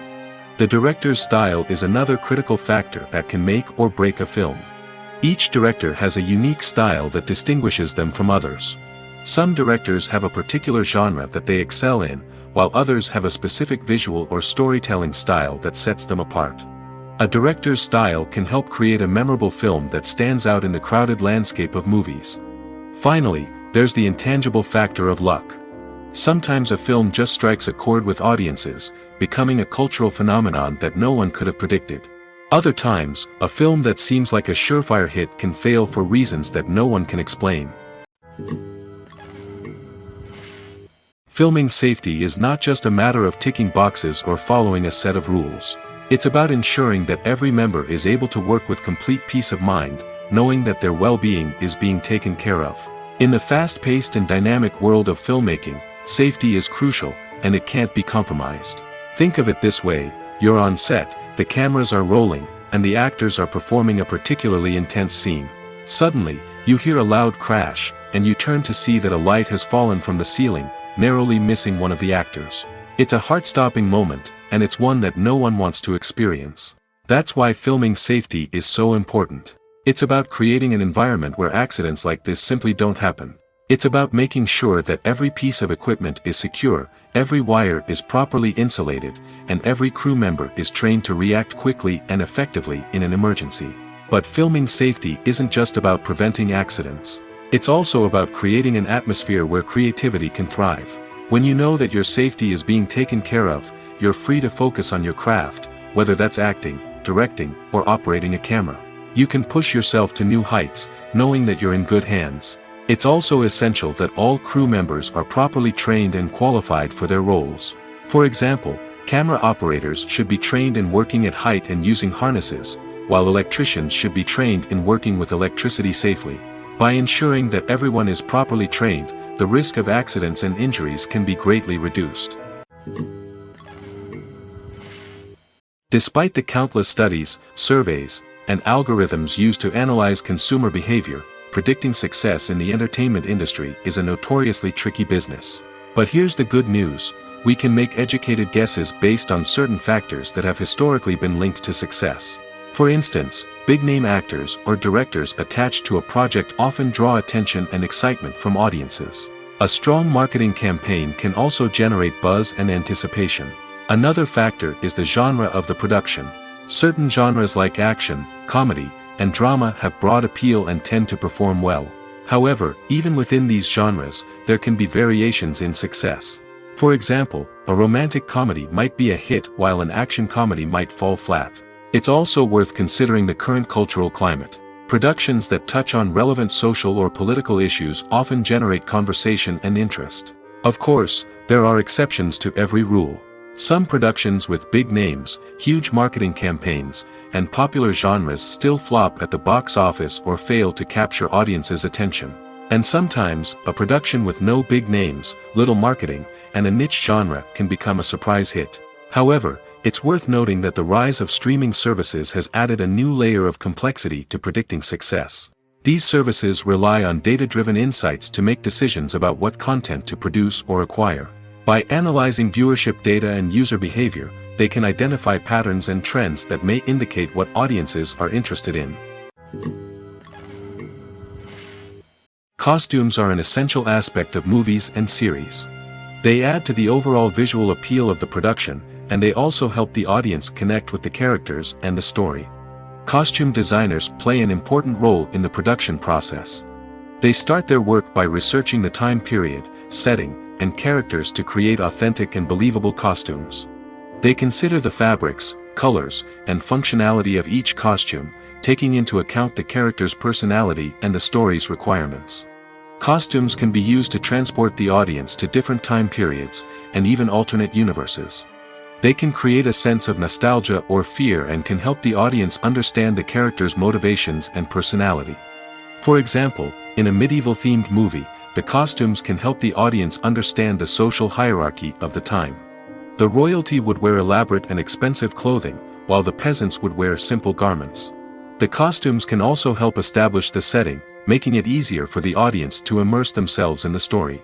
The director's style is another critical factor that can make or break a film. Each director has a unique style that distinguishes them from others. Some directors have a particular genre that they excel in, while others have a specific visual or storytelling style that sets them apart. A director's style can help create a memorable film that stands out in the crowded landscape of movies. Finally, there's the intangible factor of luck. Sometimes a film just strikes a chord with audiences, becoming a cultural phenomenon that no one could have predicted. Other times, a film that seems like a surefire hit can fail for reasons that no one can explain. Filming safety is not just a matter of ticking boxes or following a set of rules. It's about ensuring that every member is able to work with complete peace of mind, knowing that their well-being is being taken care of. In the fast-paced and dynamic world of filmmaking, safety is crucial, and it can't be compromised. Think of it this way: you're on set, the cameras are rolling, and the actors are performing a particularly intense scene. Suddenly, you hear a loud crash, and you turn to see that a light has fallen from the ceiling, narrowly missing one of the actors. It's a heart-stopping moment, and it's one that no one wants to experience. That's why filming safety is so important. It's about creating an environment where accidents like this simply don't happen. It's about making sure that every piece of equipment is secure, every wire is properly insulated, and every crew member is trained to react quickly and effectively in an emergency. But filming safety isn't just about preventing accidents. It's also about creating an atmosphere where creativity can thrive. When you know that your safety is being taken care of, you're free to focus on your craft, whether that's acting, directing, or operating a camera. You can push yourself to new heights, knowing that you're in good hands. It's also essential that all crew members are properly trained and qualified for their roles. For example, camera operators should be trained in working at height and using harnesses, while electricians should be trained in working with electricity safely. By ensuring that everyone is properly trained, the risk of accidents and injuries can be greatly reduced. Despite the countless studies, surveys, and algorithms used to analyze consumer behavior, predicting success in the entertainment industry is a notoriously tricky business. But here's the good news: we can make educated guesses based on certain factors that have historically been linked to success. For instance, big-name actors or directors attached to a project often draw attention and excitement from audiences. A strong marketing campaign can also generate buzz and anticipation. Another factor is the genre of the production. Certain genres like action, comedy, and drama have broad appeal and tend to perform well. However, even within these genres, there can be variations in success. For example, a romantic comedy might be a hit while an action comedy might fall flat. It's also worth considering the current cultural climate. Productions that touch on relevant social or political issues often generate conversation and interest. Of course, there are exceptions to every rule. Some productions with big names, huge marketing campaigns, and popular genres still flop at the box office or fail to capture audiences' attention. And sometimes, a production with no big names, little marketing, and a niche genre can become a surprise hit. However, it's worth noting that the rise of streaming services has added a new layer of complexity to predicting success. These services rely on data-driven insights to make decisions about what content to produce or acquire. By analyzing viewership data and user behavior, they can identify patterns and trends that may indicate what audiences are interested in. Costumes are an essential aspect of movies and series. They add to the overall visual appeal of the production, and they also help the audience connect with the characters and the story. Costume designers play an important role in the production process. They start their work by researching the time period, setting, and characters to create authentic and believable costumes. They consider the fabrics, colors, and functionality of each costume, taking into account the character's personality and the story's requirements. Costumes can be used to transport the audience to different time periods, and even alternate universes. They can create a sense of nostalgia or fear and can help the audience understand the character's motivations and personality. For example, in a medieval-themed movie, the costumes can help the audience understand the social hierarchy of the time. The royalty would wear elaborate and expensive clothing, while the peasants would wear simple garments. The costumes can also help establish the setting, making it easier for the audience to immerse themselves in the story.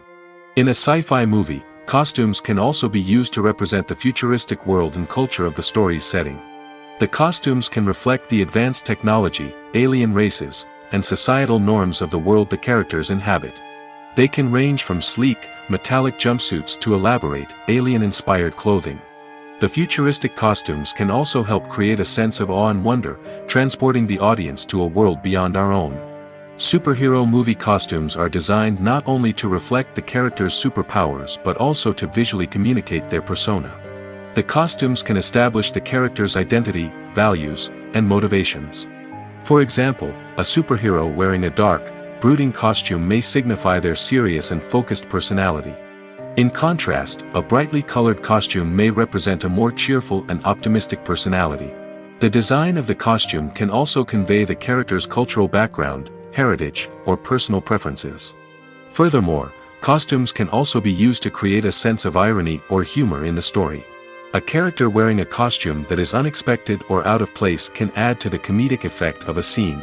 In a sci-fi movie, costumes can also be used to represent the futuristic world and culture of the story's setting. The costumes can reflect the advanced technology, alien races, and societal norms of the world the characters inhabit. They can range from sleek, metallic jumpsuits to elaborate, alien-inspired clothing. The futuristic costumes can also help create a sense of awe and wonder, transporting the audience to a world beyond our own. Superhero movie costumes are designed not only to reflect the character's superpowers but also to visually communicate their persona. The costumes can establish the character's identity, values, and motivations. For example, a superhero wearing a dark, brooding costume may signify their serious and focused personality. In contrast, a brightly colored costume may represent a more cheerful and optimistic personality. The design of the costume can also convey the character's cultural background, heritage, or personal preferences. Furthermore, costumes can also be used to create a sense of irony or humor in the story. A character wearing a costume that is unexpected or out of place can add to the comedic effect of a scene.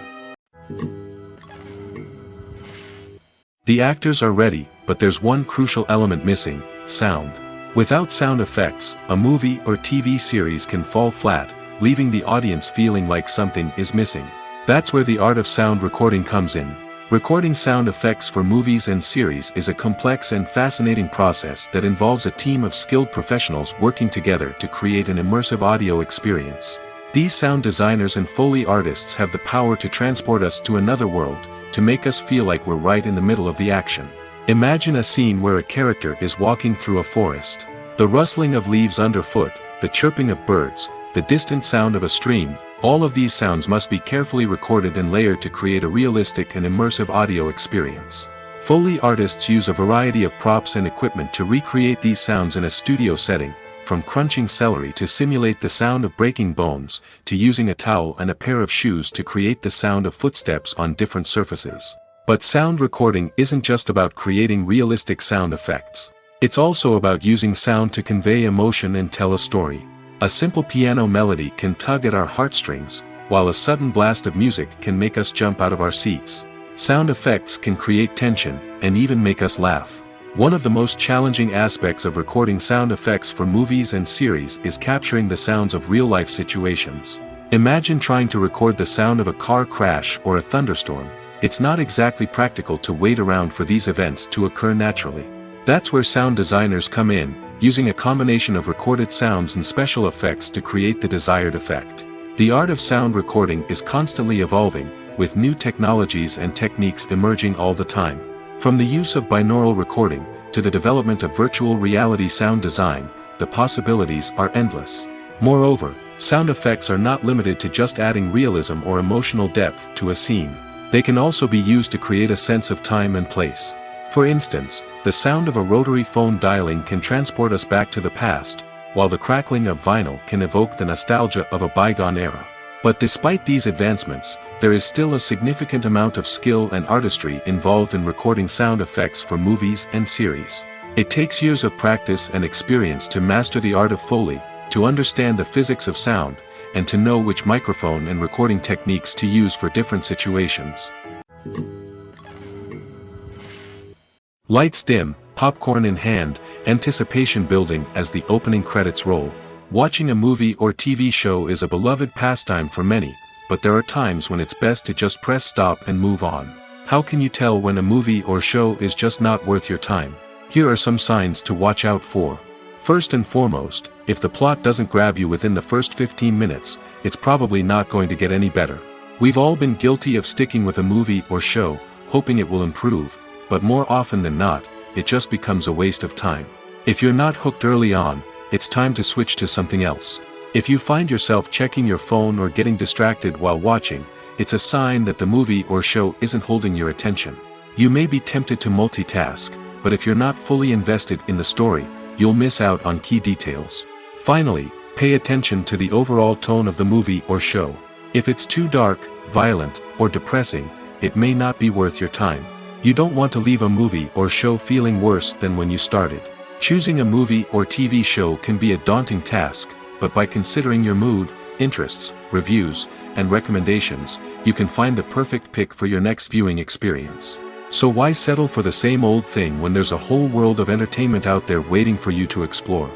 The actors are ready, but there's one crucial element missing: sound. Without sound effects, a movie or TV series can fall flat, leaving the audience feeling like something is missing. That's where the art of sound recording comes in. Recording sound effects for movies and series is a complex and fascinating process that involves a team of skilled professionals working together to create an immersive audio experience. These sound designers and Foley artists have the power to transport us to another world, to make us feel like we're right in the middle of the action. Imagine a scene where a character is walking through a forest. The rustling of leaves underfoot, the chirping of birds, the distant sound of a stream, all of these sounds must be carefully recorded and layered to create a realistic and immersive audio experience. Foley artists use a variety of props and equipment to recreate these sounds in a studio setting, from crunching celery to simulate the sound of breaking bones, to using a towel and a pair of shoes to create the sound of footsteps on different surfaces. But sound recording isn't just about creating realistic sound effects. It's also about using sound to convey emotion and tell a story. A simple piano melody can tug at our heartstrings, while a sudden blast of music can make us jump out of our seats. Sound effects can create tension, and even make us laugh. One of the most challenging aspects of recording sound effects for movies and series is capturing the sounds of real-life situations. Imagine trying to record the sound of a car crash or a thunderstorm. It's not exactly practical to wait around for these events to occur naturally. That's where sound designers come in, using a combination of recorded sounds and special effects to create the desired effect. The art of sound recording is constantly evolving, with new technologies and techniques emerging all the time. From the use of binaural recording, to the development of virtual reality sound design, the possibilities are endless. Moreover, sound effects are not limited to just adding realism or emotional depth to a scene. They can also be used to create a sense of time and place. For instance, the sound of a rotary phone dialing can transport us back to the past, while the crackling of vinyl can evoke the nostalgia of a bygone era. But despite these advancements, there is still a significant amount of skill and artistry involved in recording sound effects for movies and series. It takes years of practice and experience to master the art of Foley, to understand the physics of sound, and to know which microphone and recording techniques to use for different situations. Lights dim, popcorn in hand, anticipation building as the opening credits roll. Watching a movie or TV show is a beloved pastime for many, but there are times when it's best to just press stop and move on. How can you tell when a movie or show is just not worth your time? Here are some signs to watch out for. First and foremost, if the plot doesn't grab you within the first 15 minutes, it's probably not going to get any better. We've all been guilty of sticking with a movie or show, hoping it will improve, but more often than not, it just becomes a waste of time. If you're not hooked early on, it's time to switch to something else. If you find yourself checking your phone or getting distracted while watching, it's a sign that the movie or show isn't holding your attention. You may be tempted to multitask, but if you're not fully invested in the story, you'll miss out on key details. Finally, pay attention to the overall tone of the movie or show. If it's too dark, violent, or depressing, it may not be worth your time. You don't want to leave a movie or show feeling worse than when you started. Choosing a movie or TV show can be a daunting task, but by considering your mood, interests, reviews, and recommendations, you can find the perfect pick for your next viewing experience. So why settle for the same old thing when there's a whole world of entertainment out there waiting for you to explore?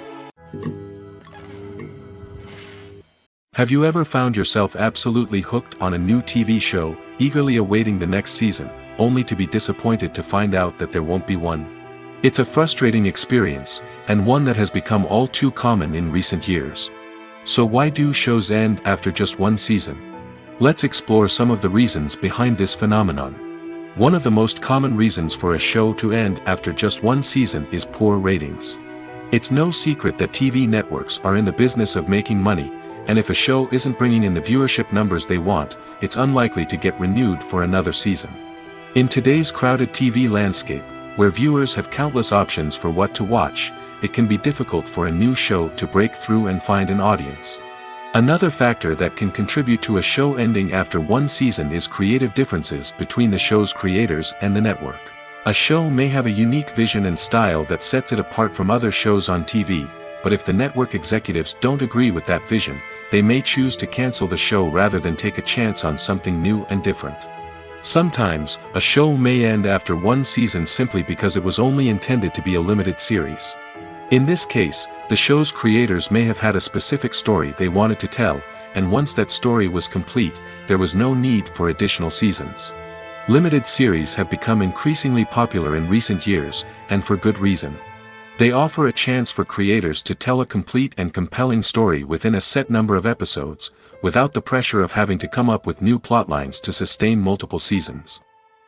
Have you ever found yourself absolutely hooked on a new TV show, eagerly awaiting the next season, only to be disappointed to find out that there won't be one? It's a frustrating experience, and one that has become all too common in recent years. So why do shows end after just one season? Let's explore some of the reasons behind this phenomenon. One of the most common reasons for a show to end after just one season is poor ratings. It's no secret that TV networks are in the business of making money, and if a show isn't bringing in the viewership numbers they want, it's unlikely to get renewed for another season. In today's crowded TV landscape, where viewers have countless options for what to watch, it can be difficult for a new show to break through and find an audience. Another factor that can contribute to a show ending after one season is creative differences between the show's creators and the network. A show may have a unique vision and style that sets it apart from other shows on TV, but if the network executives don't agree with that vision, they may choose to cancel the show rather than take a chance on something new and different. Sometimes, a show may end after one season simply because it was only intended to be a limited series. In this case, the show's creators may have had a specific story they wanted to tell, and once that story was complete, there was no need for additional seasons. Limited series have become increasingly popular in recent years, and for good reason. They offer a chance for creators to tell a complete and compelling story within a set number of episodes, without the pressure of having to come up with new plotlines to sustain multiple seasons.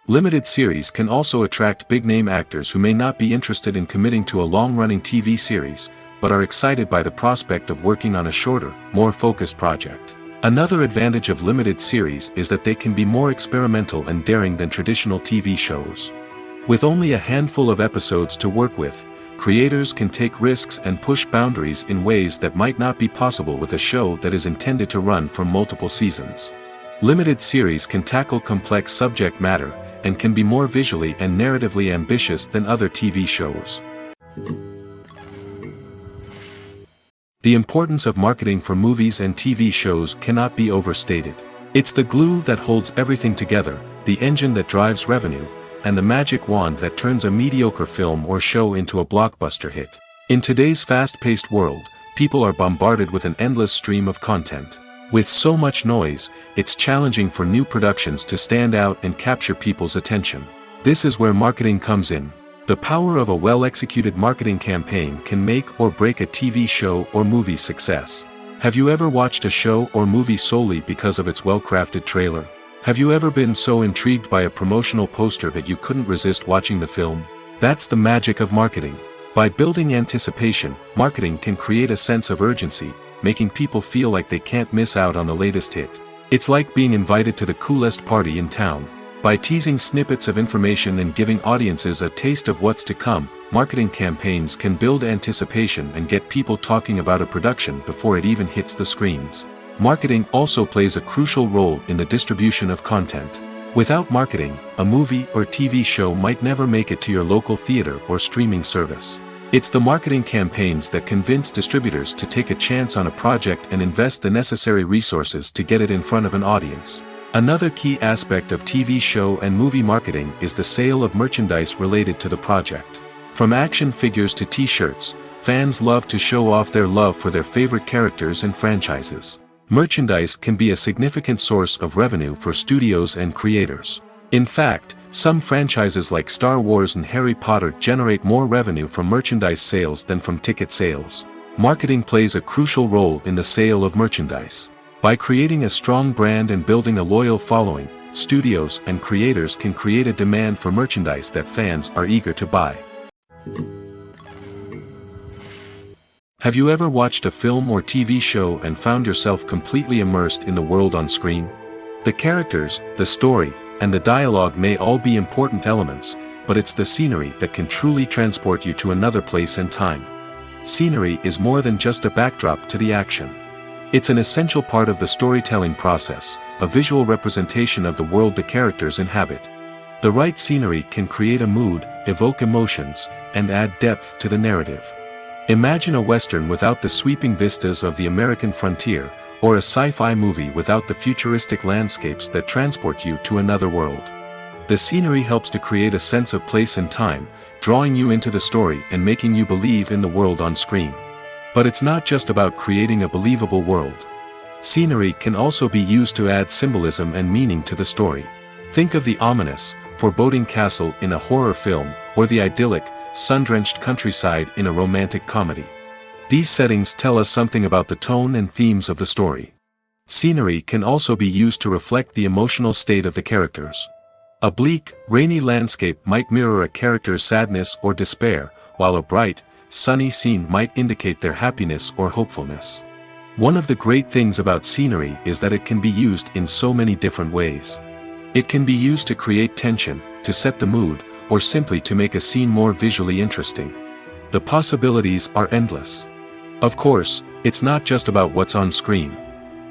Limited series can also attract big-name actors who may not be interested in committing to a long-running TV series, but are excited by the prospect of working on a shorter, more focused project. Another advantage of limited series is that they can be more experimental and daring than traditional TV shows. With only a handful of episodes to work with, creators can take risks and push boundaries in ways that might not be possible with a show that is intended to run for multiple seasons. Limited series can tackle complex subject matter, and can be more visually and narratively ambitious than other TV shows. The importance of marketing for movies and TV shows cannot be overstated. It's the glue that holds everything together, the engine that drives revenue, and the magic wand that turns a mediocre film or show into a blockbuster hit. In today's fast-paced world, people are bombarded with an endless stream of content. With so much noise, it's challenging for new productions to stand out and capture people's attention. This is where marketing comes in. The power of a well-executed marketing campaign can make or break a TV show or movie's success. Have you ever watched a show or movie solely because of its well-crafted trailer? Have you ever been so intrigued by a promotional poster that you couldn't resist watching the film? That's the magic of marketing. By building anticipation, marketing can create a sense of urgency, making people feel like they can't miss out on the latest hit. It's like being invited to the coolest party in town. By teasing snippets of information and giving audiences a taste of what's to come, marketing campaigns can build anticipation and get people talking about a production before it even hits the screens. Marketing also plays a crucial role in the distribution of content. Without marketing, a movie or TV show might never make it to your local theater or streaming service. It's the marketing campaigns that convince distributors to take a chance on a project and invest the necessary resources to get it in front of an audience. Another key aspect of TV show and movie marketing is the sale of merchandise related to the project. From action figures to t-shirts, fans love to show off their love for their favorite characters and franchises. Merchandise can be a significant source of revenue for studios and creators. In fact, some franchises like Star Wars and Harry Potter generate more revenue from merchandise sales than from ticket sales. Marketing plays a crucial role in the sale of merchandise. By creating a strong brand and building a loyal following, studios and creators can create a demand for merchandise that fans are eager to buy. Have you ever watched a film or TV show and found yourself completely immersed in the world on screen? The characters, the story, and the dialogue may all be important elements, but it's the scenery that can truly transport you to another place and time. Scenery is more than just a backdrop to the action. It's an essential part of the storytelling process, a visual representation of the world the characters inhabit. The right scenery can create a mood, evoke emotions, and add depth to the narrative. Imagine a Western without the sweeping vistas of the American frontier, or a sci-fi movie without the futuristic landscapes that transport you to another world. The scenery helps to create a sense of place and time, drawing you into the story and making you believe in the world on screen. But it's not just about creating a believable world. Scenery can also be used to add symbolism and meaning to the story. Think of the ominous, foreboding castle in a horror film, or the idyllic, sun-drenched countryside in a romantic comedy. These settings tell us something about the tone and themes of the story. Scenery can also be used to reflect the emotional state of the characters. A bleak, rainy landscape might mirror a character's sadness or despair, while a bright, sunny scene might indicate their happiness or hopefulness. One of the great things about scenery is that it can be used in so many different ways. It can be used to create tension, to set the mood, or simply to make a scene more visually interesting. The possibilities are endless. Of course, it's not just about what's on screen.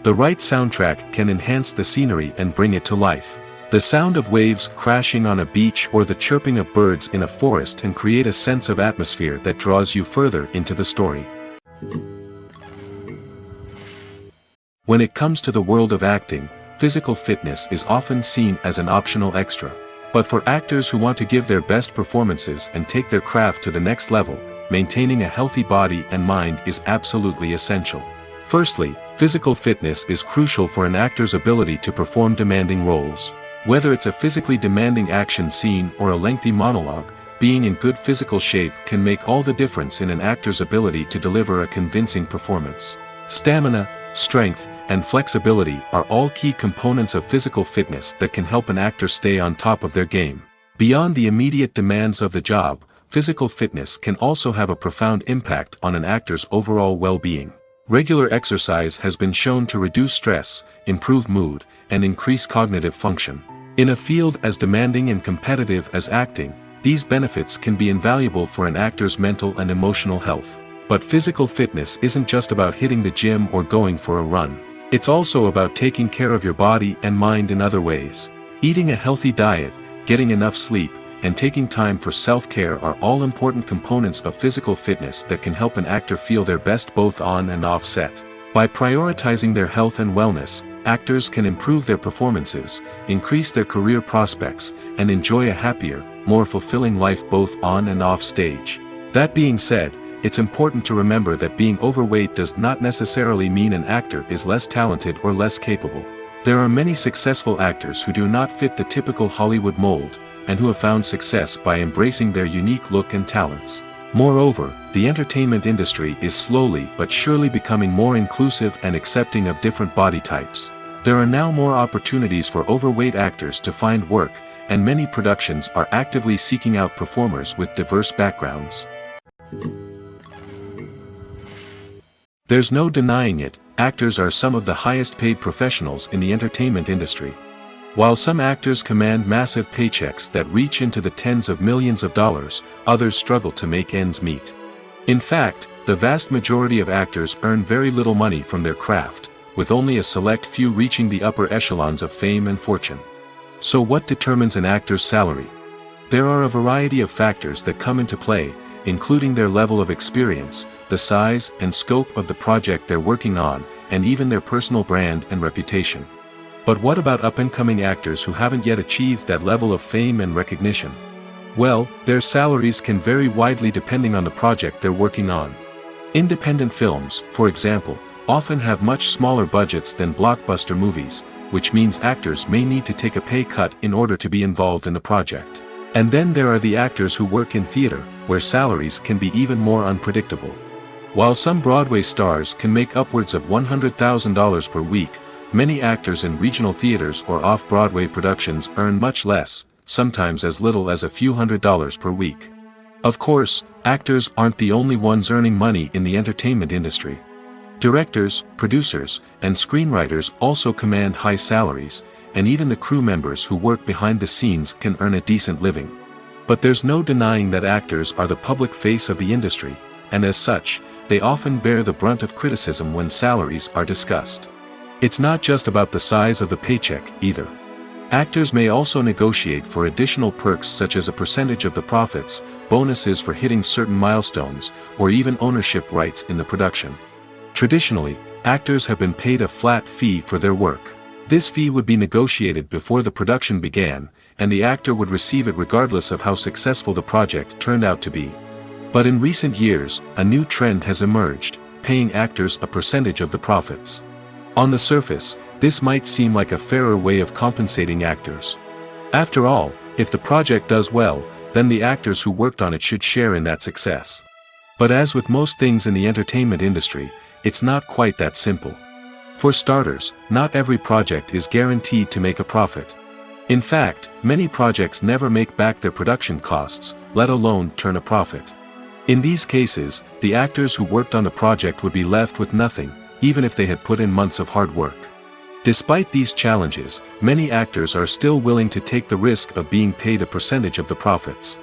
The right soundtrack can enhance the scenery and bring it to life. The sound of waves crashing on a beach or the chirping of birds in a forest can create a sense of atmosphere that draws you further into the story. When it comes to the world of acting, physical fitness is often seen as an optional extra. But for actors who want to give their best performances and take their craft to the next level, maintaining a healthy body and mind is absolutely essential. Firstly, physical fitness is crucial for an actor's ability to perform demanding roles. Whether it's a physically demanding action scene or a lengthy monologue, being in good physical shape can make all the difference in an actor's ability to deliver a convincing performance. Stamina, strength, and flexibility are all key components of physical fitness that can help an actor stay on top of their game. Beyond the immediate demands of the job, physical fitness can also have a profound impact on an actor's overall well-being. Regular exercise has been shown to reduce stress, improve mood, and increase cognitive function. In a field as demanding and competitive as acting, these benefits can be invaluable for an actor's mental and emotional health. But physical fitness isn't just about hitting the gym or going for a run. It's also about taking care of your body and mind in other ways. Eating a healthy diet, getting enough sleep, and taking time for self-care are all important components of physical fitness that can help an actor feel their best both on and off set. By prioritizing their health and wellness, actors can improve their performances, increase their career prospects, and enjoy a happier, more fulfilling life both on and off stage. That being said, it's important to remember that being overweight does not necessarily mean an actor is less talented or less capable. There are many successful actors who do not fit the typical Hollywood mold, and who have found success by embracing their unique look and talents. Moreover, the entertainment industry is slowly but surely becoming more inclusive and accepting of different body types. There are now more opportunities for overweight actors to find work, and many productions are actively seeking out performers with diverse backgrounds. There's no denying it, actors are some of the highest paid professionals in the entertainment industry. While some actors command massive paychecks that reach into the tens of millions of dollars, others struggle to make ends meet. In fact, the vast majority of actors earn very little money from their craft, with only a select few reaching the upper echelons of fame and fortune. So what determines an actor's salary? There are a variety of factors that come into play, including their level of experience, the size and scope of the project they're working on, and even their personal brand and reputation. But what about up-and-coming actors who haven't yet achieved that level of fame and recognition? Well, their salaries can vary widely depending on the project they're working on. Independent films, for example, often have much smaller budgets than blockbuster movies, which means actors may need to take a pay cut in order to be involved in the project. And then there are the actors who work in theater, where salaries can be even more unpredictable. While some Broadway stars can make upwards of $100,000 per week, many actors in regional theaters or off-Broadway productions earn much less, sometimes as little as a few $100s per week. Of course, actors aren't the only ones earning money in the entertainment industry. Directors, producers, and screenwriters also command high salaries, and even the crew members who work behind the scenes can earn a decent living. But there's no denying that actors are the public face of the industry, and as such, they often bear the brunt of criticism when salaries are discussed. It's not just about the size of the paycheck, either. Actors may also negotiate for additional perks such as a percentage of the profits, bonuses for hitting certain milestones, or even ownership rights in the production. Traditionally, actors have been paid a flat fee for their work. This fee would be negotiated before the production began, and the actor would receive it regardless of how successful the project turned out to be. But in recent years, a new trend has emerged, paying actors a percentage of the profits. On the surface, this might seem like a fairer way of compensating actors. After all, if the project does well, then the actors who worked on it should share in that success. But as with most things in the entertainment industry, it's not quite that simple. For starters, not every project is guaranteed to make a profit. In fact, many projects never make back their production costs, let alone turn a profit. In these cases, the actors who worked on the project would be left with nothing, even if they had put in months of hard work. Despite these challenges, many actors are still willing to take the risk of being paid a percentage of the profits.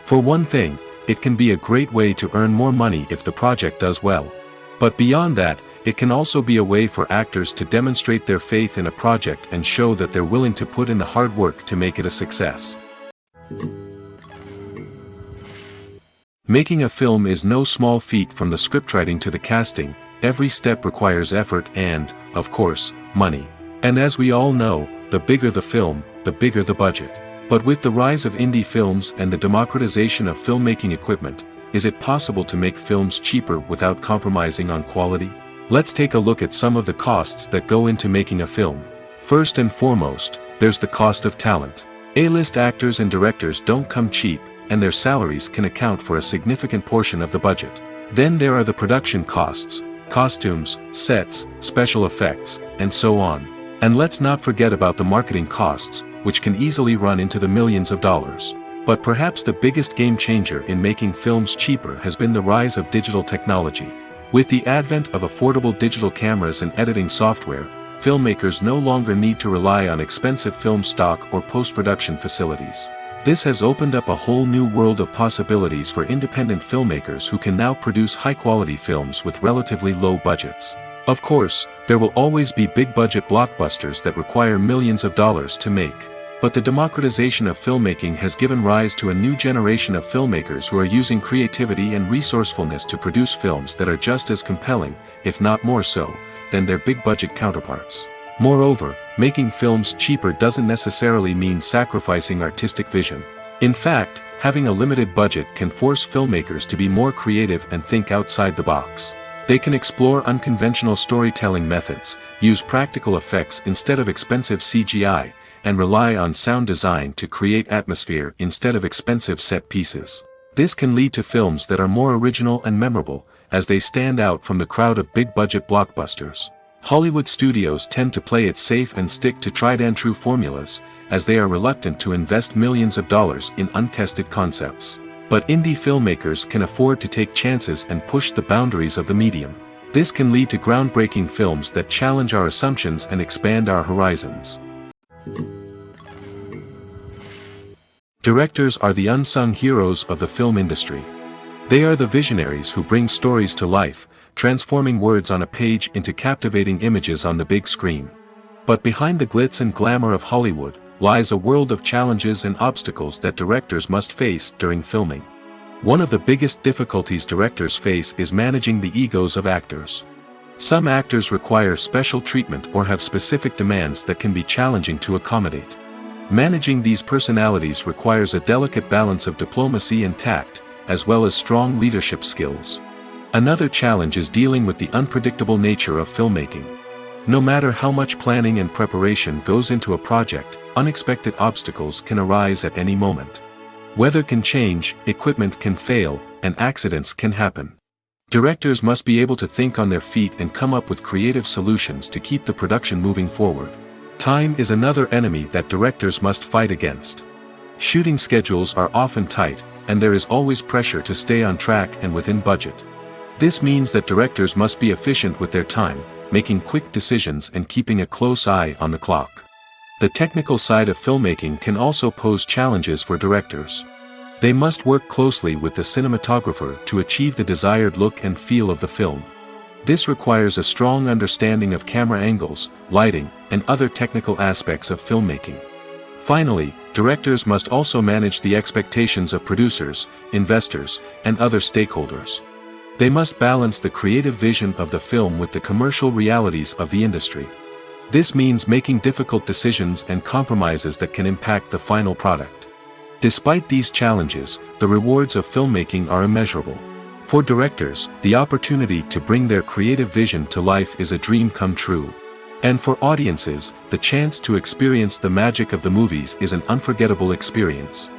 For one thing, it can be a great way to earn more money if the project does well. But beyond that, it can also be a way for actors to demonstrate their faith in a project and show that they're willing to put in the hard work to make it a success. Making a film is no small feat. From the scriptwriting to the casting, every step requires effort and, of course, money. And as we all know, the bigger the film, the bigger the budget. But with the rise of indie films and the democratization of filmmaking equipment, is it possible to make films cheaper without compromising on quality? Let's take a look at some of the costs that go into making a film. First and foremost, there's the cost of talent. A-list actors and directors don't come cheap, and their salaries can account for a significant portion of the budget. Then there are the production costs, costumes, sets, special effects, and so on. And let's not forget about the marketing costs, which can easily run into the millions of dollars. But perhaps the biggest game changer in making films cheaper has been the rise of digital technology. With the advent of affordable digital cameras and editing software, filmmakers no longer need to rely on expensive film stock or post-production facilities. This has opened up a whole new world of possibilities for independent filmmakers who can now produce high-quality films with relatively low budgets. Of course, there will always be big-budget blockbusters that require millions of dollars to make. But the democratization of filmmaking has given rise to a new generation of filmmakers who are using creativity and resourcefulness to produce films that are just as compelling, if not more so, than their big-budget counterparts. Moreover, making films cheaper doesn't necessarily mean sacrificing artistic vision. In fact, having a limited budget can force filmmakers to be more creative and think outside the box. They can explore unconventional storytelling methods, use practical effects instead of expensive CGI, and rely on sound design to create atmosphere instead of expensive set pieces. This can lead to films that are more original and memorable, as they stand out from the crowd of big-budget blockbusters. Hollywood studios tend to play it safe and stick to tried-and-true formulas, as they are reluctant to invest millions of dollars in untested concepts. But indie filmmakers can afford to take chances and push the boundaries of the medium. This can lead to groundbreaking films that challenge our assumptions and expand our horizons. Directors are the unsung heroes of the film industry. They are the visionaries who bring stories to life, transforming words on a page into captivating images on the big screen. But behind the glitz and glamour of Hollywood lies a world of challenges and obstacles that directors must face during filming. One of the biggest difficulties directors face is managing the egos of actors. Some actors require special treatment or have specific demands that can be challenging to accommodate. Managing these personalities requires a delicate balance of diplomacy and tact, as well as strong leadership skills. Another challenge is dealing with the unpredictable nature of filmmaking. No matter how much planning and preparation goes into a project, unexpected obstacles can arise at any moment. Weather can change, equipment can fail, and accidents can happen. Directors must be able to think on their feet and come up with creative solutions to keep the production moving forward. Time is another enemy that directors must fight against. Shooting schedules are often tight, and there is always pressure to stay on track and within budget. This means that directors must be efficient with their time, making quick decisions and keeping a close eye on the clock. The technical side of filmmaking can also pose challenges for directors. They must work closely with the cinematographer to achieve the desired look and feel of the film. This requires a strong understanding of camera angles, lighting, and other technical aspects of filmmaking. Finally, directors must also manage the expectations of producers, investors, and other stakeholders. They must balance the creative vision of the film with the commercial realities of the industry. This means making difficult decisions and compromises that can impact the final product. Despite these challenges, the rewards of filmmaking are immeasurable. For directors, the opportunity to bring their creative vision to life is a dream come true. And for audiences, the chance to experience the magic of the movies is an unforgettable experience.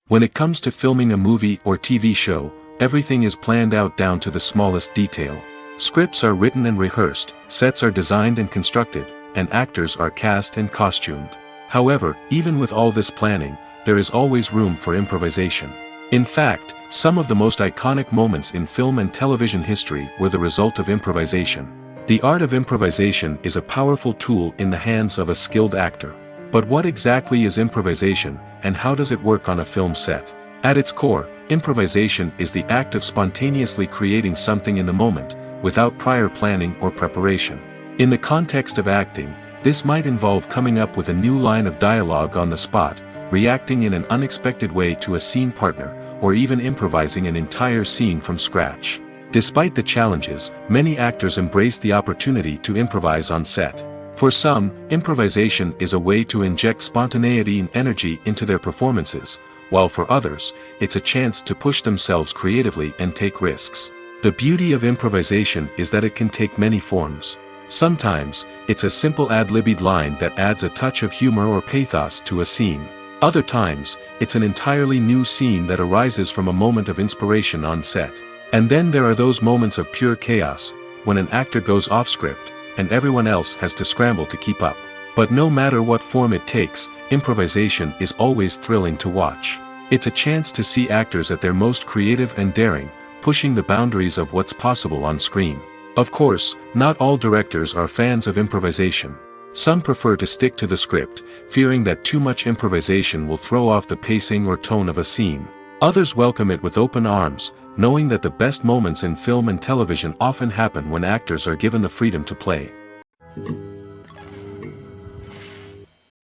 When it comes to filming a movie or TV show, everything is planned out down to the smallest detail. Scripts are written and rehearsed, sets are designed and constructed, and actors are cast and costumed. However, even with all this planning, there is always room for improvisation. In fact, some of the most iconic moments in film and television history were the result of improvisation. The art of improvisation is a powerful tool in the hands of a skilled actor. But what exactly is improvisation, and how does it work on a film set? At its core, improvisation is the act of spontaneously creating something in the moment, without prior planning or preparation. In the context of acting, this might involve coming up with a new line of dialogue on the spot, reacting in an unexpected way to a scene partner, or even improvising an entire scene from scratch. Despite the challenges, many actors embrace the opportunity to improvise on set. For some, improvisation is a way to inject spontaneity and energy into their performances, while for others, it's a chance to push themselves creatively and take risks. The beauty of improvisation is that it can take many forms. Sometimes, it's a simple ad-libbed line that adds a touch of humor or pathos to a scene. Other times, it's an entirely new scene that arises from a moment of inspiration on set. And then there are those moments of pure chaos, when an actor goes off script, and everyone else has to scramble to keep up. But no matter what form it takes, improvisation is always thrilling to watch. It's a chance to see actors at their most creative and daring, pushing the boundaries of what's possible on screen. Of course, not all directors are fans of improvisation. Some prefer to stick to the script, fearing that too much improvisation will throw off the pacing or tone of a scene. Others welcome it with open arms, knowing that the best moments in film and television often happen when actors are given the freedom to play.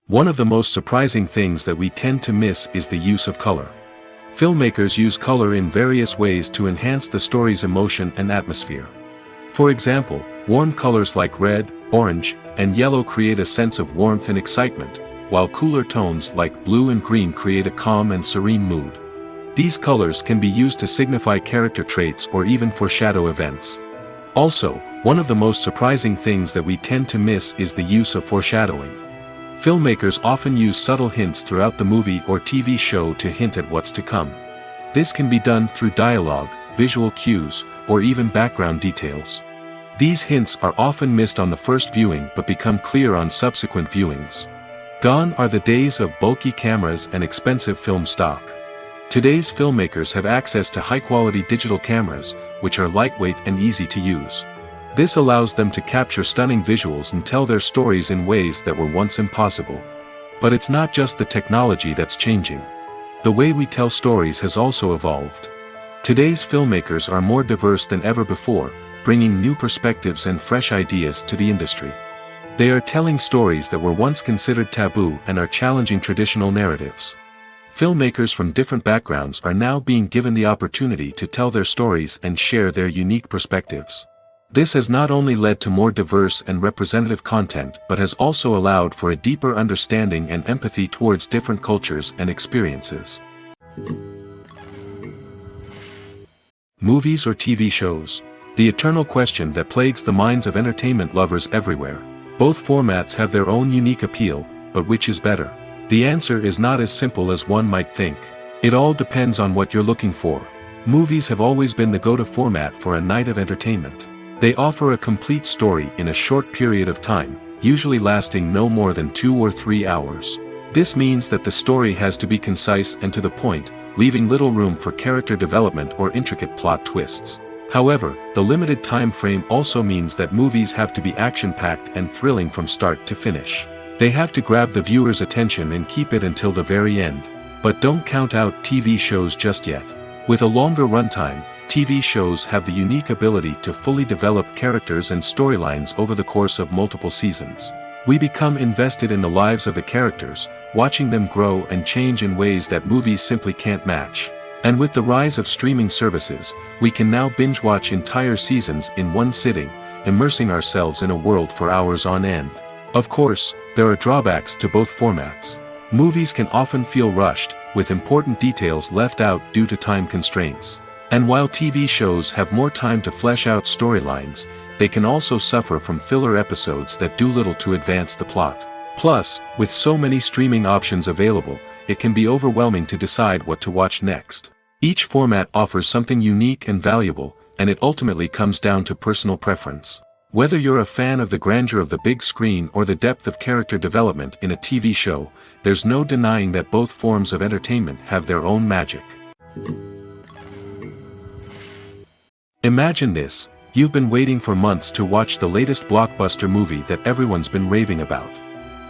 One of the most surprising things that we tend to miss is the use of color. Filmmakers use color in various ways to enhance the story's emotion and atmosphere. For example, warm colors like red, orange, and yellow create a sense of warmth and excitement, while cooler tones like blue and green create a calm and serene mood. These colors can be used to signify character traits or even foreshadow events. Also, one of the most surprising things that we tend to miss is the use of foreshadowing. Filmmakers often use subtle hints throughout the movie or TV show to hint at what's to come. This can be done through dialogue, visual cues, or even background details. These hints are often missed on the first viewing but become clear on subsequent viewings. Gone are the days of bulky cameras and expensive film stock. Today's filmmakers have access to high-quality digital cameras, which are lightweight and easy to use. This allows them to capture stunning visuals and tell their stories in ways that were once impossible. But it's not just the technology that's changing. The way we tell stories has also evolved. Today's filmmakers are more diverse than ever before, bringing new perspectives and fresh ideas to the industry. They are telling stories that were once considered taboo and are challenging traditional narratives. Filmmakers from different backgrounds are now being given the opportunity to tell their stories and share their unique perspectives. This has not only led to more diverse and representative content but has also allowed for a deeper understanding and empathy towards different cultures and experiences. Movies or TV shows? The eternal question that plagues the minds of entertainment lovers everywhere. Both formats have their own unique appeal, but which is better? The answer is not as simple as one might think. It all depends on what you're looking for. Movies have always been the go-to format for a night of entertainment. They offer a complete story in a short period of time, usually lasting no more than 2 or 3 hours. This means that the story has to be concise and to the point, leaving little room for character development or intricate plot twists. However, the limited time frame also means that movies have to be action-packed and thrilling from start to finish. They have to grab the viewer's attention and keep it until the very end. But don't count out TV shows just yet. With a longer runtime, TV shows have the unique ability to fully develop characters and storylines over the course of multiple seasons. We become invested in the lives of the characters, watching them grow and change in ways that movies simply can't match. And with the rise of streaming services, we can now binge-watch entire seasons in one sitting, immersing ourselves in a world for hours on end. Of course, there are drawbacks to both formats. Movies can often feel rushed, with important details left out due to time constraints. And while TV shows have more time to flesh out storylines, they can also suffer from filler episodes that do little to advance the plot. Plus, with so many streaming options available, it can be overwhelming to decide what to watch next. Each format offers something unique and valuable, and it ultimately comes down to personal preference. Whether you're a fan of the grandeur of the big screen or the depth of character development in a TV show, there's no denying that both forms of entertainment have their own magic. Imagine this: you've been waiting for months to watch the latest blockbuster movie that everyone's been raving about.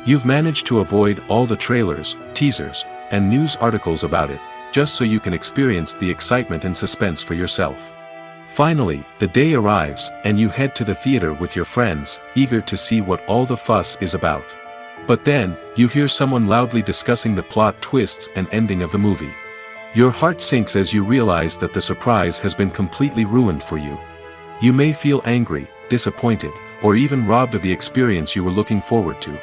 You've managed to avoid all the trailers, teasers, and news articles about it, just so you can experience the excitement and suspense for yourself. Finally, the day arrives, and you head to the theater with your friends, eager to see what all the fuss is about. But then, you hear someone loudly discussing the plot twists and ending of the movie. Your heart sinks as you realize that the surprise has been completely ruined for you. You may feel angry, disappointed, or even robbed of the experience you were looking forward to.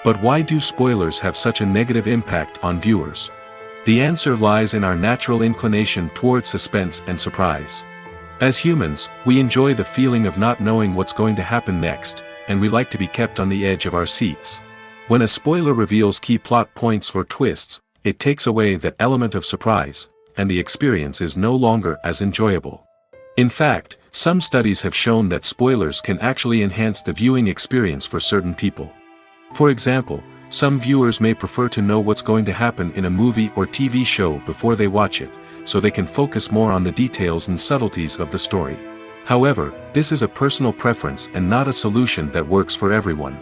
But why do spoilers have such a negative impact on viewers? The answer lies in our natural inclination toward suspense and surprise. As humans, we enjoy the feeling of not knowing what's going to happen next, and we like to be kept on the edge of our seats. When a spoiler reveals key plot points or twists, it takes away that element of surprise, and the experience is no longer as enjoyable. In fact, some studies have shown that spoilers can actually enhance the viewing experience for certain people. For example, some viewers may prefer to know what's going to happen in a movie or TV show before they watch it, so they can focus more on the details and subtleties of the story. However, this is a personal preference and not a solution that works for everyone.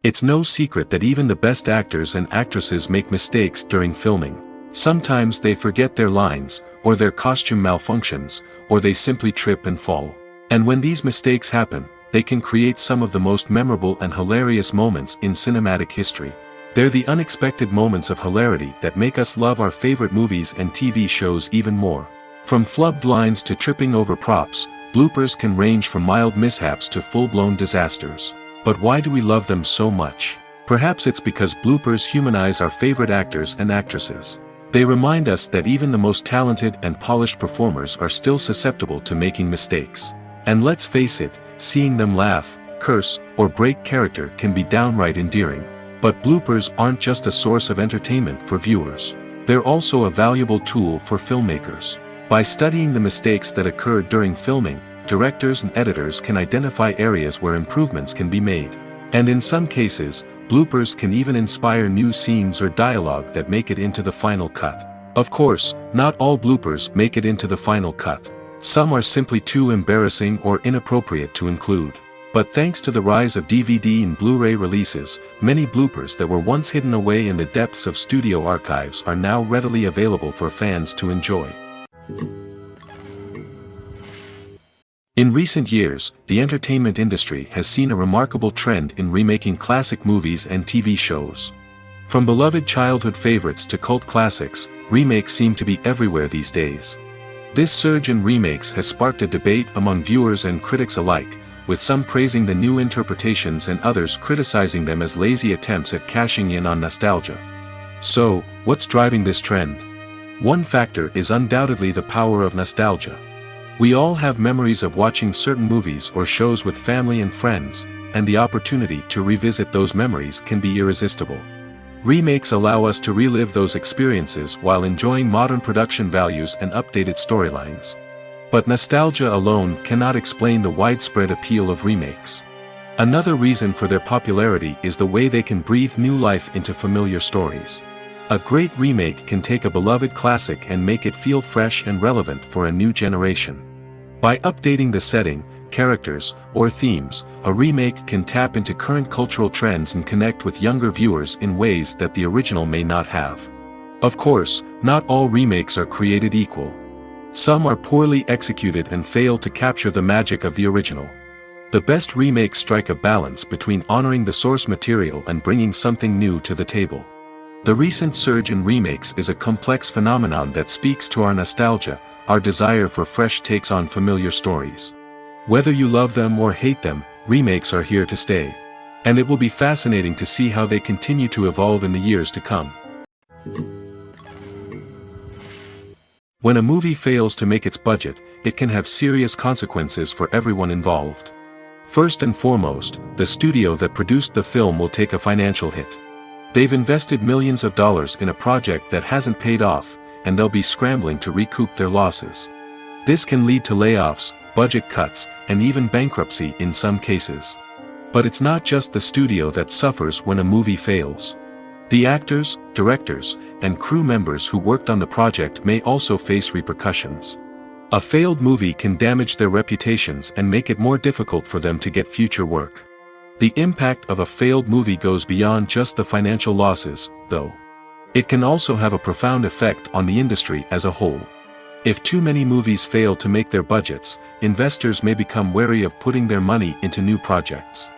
It's no secret that even the best actors and actresses make mistakes during filming. Sometimes they forget their lines, or their costume malfunctions, or they simply trip and fall. And when these mistakes happen, they can create some of the most memorable and hilarious moments in cinematic history. They're the unexpected moments of hilarity that make us love our favorite movies and TV shows even more. From flubbed lines to tripping over props, bloopers can range from mild mishaps to full-blown disasters. But why do we love them so much? Perhaps it's because bloopers humanize our favorite actors and actresses. They remind us that even the most talented and polished performers are still susceptible to making mistakes. And let's face it, seeing them laugh, curse, or break character can be downright endearing. But bloopers aren't just a source of entertainment for viewers. They're also a valuable tool for filmmakers. By studying the mistakes that occurred during filming, directors and editors can identify areas where improvements can be made. And in some cases, bloopers can even inspire new scenes or dialogue that make it into the final cut. Of course, not all bloopers make it into the final cut. Some are simply too embarrassing or inappropriate to include. But thanks to the rise of DVD and Blu-ray releases, many bloopers that were once hidden away in the depths of studio archives are now readily available for fans to enjoy. In recent years, the entertainment industry has seen a remarkable trend in remaking classic movies and TV shows. From beloved childhood favorites to cult classics, remakes seem to be everywhere these days. This surge in remakes has sparked a debate among viewers and critics alike, with some praising the new interpretations and others criticizing them as lazy attempts at cashing in on nostalgia. So, what's driving this trend? One factor is undoubtedly the power of nostalgia. We all have memories of watching certain movies or shows with family and friends, and the opportunity to revisit those memories can be irresistible. Remakes allow us to relive those experiences while enjoying modern production values and updated storylines. But nostalgia alone cannot explain the widespread appeal of remakes. Another reason for their popularity is the way they can breathe new life into familiar stories. A great remake can take a beloved classic and make it feel fresh and relevant for a new generation. By updating the setting, characters, or themes, a remake can tap into current cultural trends and connect with younger viewers in ways that the original may not have. Of course, not all remakes are created equal. Some are poorly executed and fail to capture the magic of the original. The best remakes strike a balance between honoring the source material and bringing something new to the table. The recent surge in remakes is a complex phenomenon that speaks to our nostalgia, our desire for fresh takes on familiar stories. Whether you love them or hate them, remakes are here to stay. And it will be fascinating to see how they continue to evolve in the years to come. When a movie fails to make its budget, it can have serious consequences for everyone involved. First and foremost, the studio that produced the film will take a financial hit. They've invested millions of dollars in a project that hasn't paid off, and they'll be scrambling to recoup their losses. This can lead to layoffs, budget cuts, and even bankruptcy in some cases. But it's not just the studio that suffers when a movie fails. The actors, directors, and crew members who worked on the project may also face repercussions. A failed movie can damage their reputations and make it more difficult for them to get future work. The impact of a failed movie goes beyond just the financial losses, though. It can also have a profound effect on the industry as a whole. If too many movies fail to make their budgets, investors may become wary of putting their money into new projects.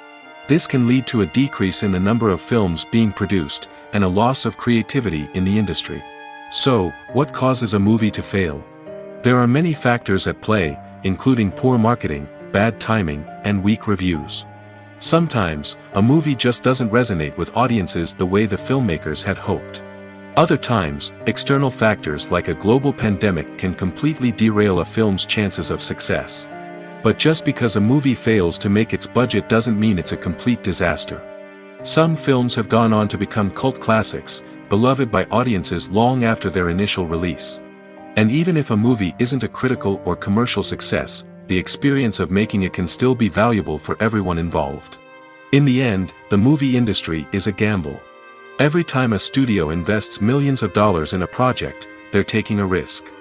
This can lead to a decrease in the number of films being produced, and a loss of creativity in the industry. So, what causes a movie to fail? There are many factors at play, including poor marketing, bad timing, and weak reviews. Sometimes, a movie just doesn't resonate with audiences the way the filmmakers had hoped. Other times, external factors like a global pandemic can completely derail a film's chances of success. But just because a movie fails to make its budget doesn't mean it's a complete disaster. Some films have gone on to become cult classics, beloved by audiences long after their initial release. And even if a movie isn't a critical or commercial success, the experience of making it can still be valuable for everyone involved. In the end, the movie industry is a gamble. Every time a studio invests millions of dollars in a project, they're taking a risk.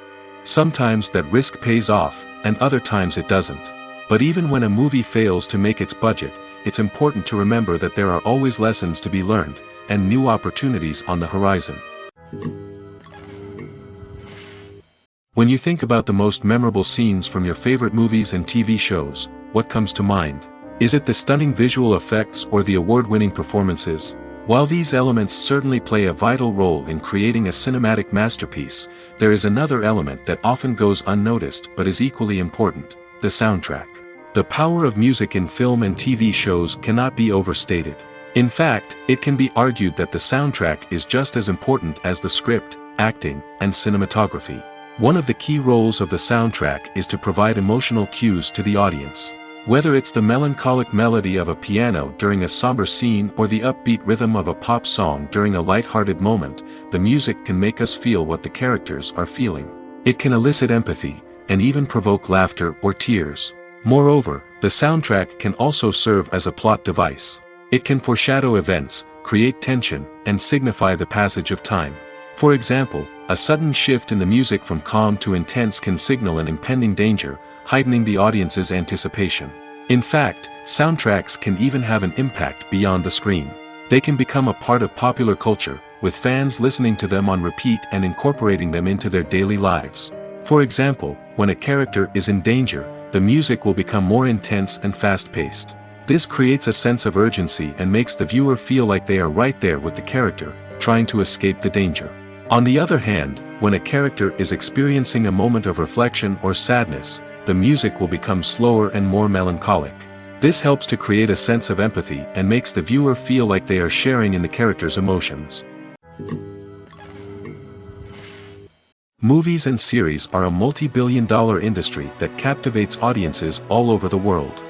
Sometimes that risk pays off, and other times it doesn't. But even when a movie fails to make its budget, it's important to remember that there are always lessons to be learned, and new opportunities on the horizon. When you think about the most memorable scenes from your favorite movies and TV shows, what comes to mind? Is it the stunning visual effects or the award-winning performances? While these elements certainly play a vital role in creating a cinematic masterpiece, there is another element that often goes unnoticed but is equally important: the soundtrack. The power of music in film and TV shows cannot be overstated. In fact, it can be argued that the soundtrack is just as important as the script, acting, and cinematography. One of the key roles of the soundtrack is to provide emotional cues to the audience. Whether it's the melancholic melody of a piano during a somber scene or the upbeat rhythm of a pop song during a light-hearted moment, the music can make us feel what the characters are feeling. It can elicit empathy, and even provoke laughter or tears. Moreover, the soundtrack can also serve as a plot device. It can foreshadow events, create tension, and signify the passage of time. For example, a sudden shift in the music from calm to intense can signal an impending danger, heightening the audience's anticipation. In fact, soundtracks can even have an impact beyond the screen. They can become a part of popular culture, with fans listening to them on repeat and incorporating them into their daily lives. For example, when a character is in danger, the music will become more intense and fast-paced. This creates a sense of urgency and makes the viewer feel like they are right there with the character, trying to escape the danger. On the other hand, when a character is experiencing a moment of reflection or sadness, the music will become slower and more melancholic. This helps to create a sense of empathy and makes the viewer feel like they are sharing in the character's emotions. Movies and series are a multi-billion-dollar industry that captivates audiences all over the world.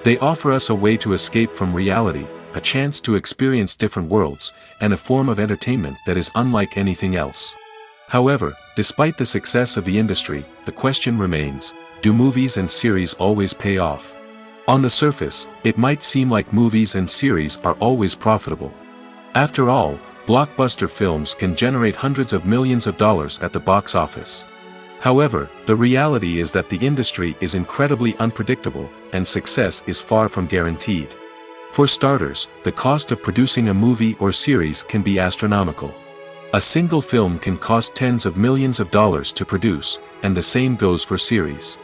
They offer us a way to escape from reality, a chance to experience different worlds, and a form of entertainment that is unlike anything else. However, despite the success of the industry, the question remains: do movies and series always pay off? On the surface, it might seem like movies and series are always profitable. After all, blockbuster films can generate hundreds of millions of dollars at the box office. However, the reality is that the industry is incredibly unpredictable, and success is far from guaranteed. For starters, the cost of producing a movie or series can be astronomical. A single film can cost tens of millions of dollars to produce, and the same goes for series.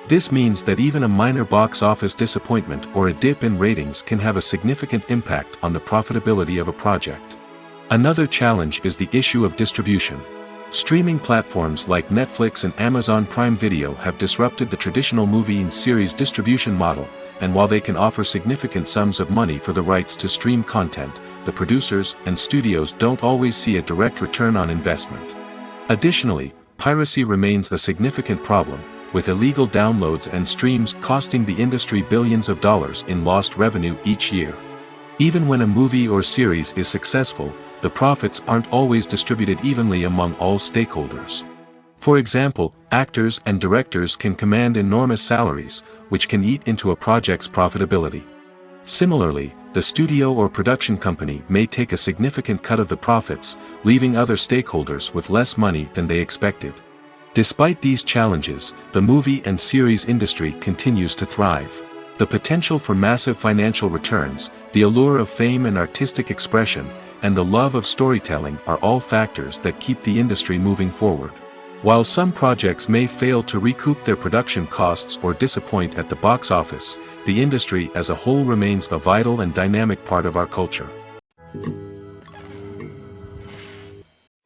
This means that even a minor box office disappointment or a dip in ratings can have a significant impact on the profitability of a project. Another challenge is the issue of distribution. Streaming platforms like Netflix and Amazon Prime Video have disrupted the traditional movie and series distribution model, and while they can offer significant sums of money for the rights to stream content, the producers and studios don't always see a direct return on investment. Additionally, piracy remains a significant problem, with illegal downloads and streams costing the industry billions of dollars in lost revenue each year. Even when a movie or series is successful, the profits aren't always distributed evenly among all stakeholders. For example, actors and directors can command enormous salaries, which can eat into a project's profitability. Similarly, the studio or production company may take a significant cut of the profits, leaving other stakeholders with less money than they expected. Despite these challenges, the movie and series industry continues to thrive. The potential for massive financial returns, the allure of fame and artistic expression, and the love of storytelling are all factors that keep the industry moving forward. While some projects may fail to recoup their production costs or disappoint at the box office, the industry as a whole remains a vital and dynamic part of our culture.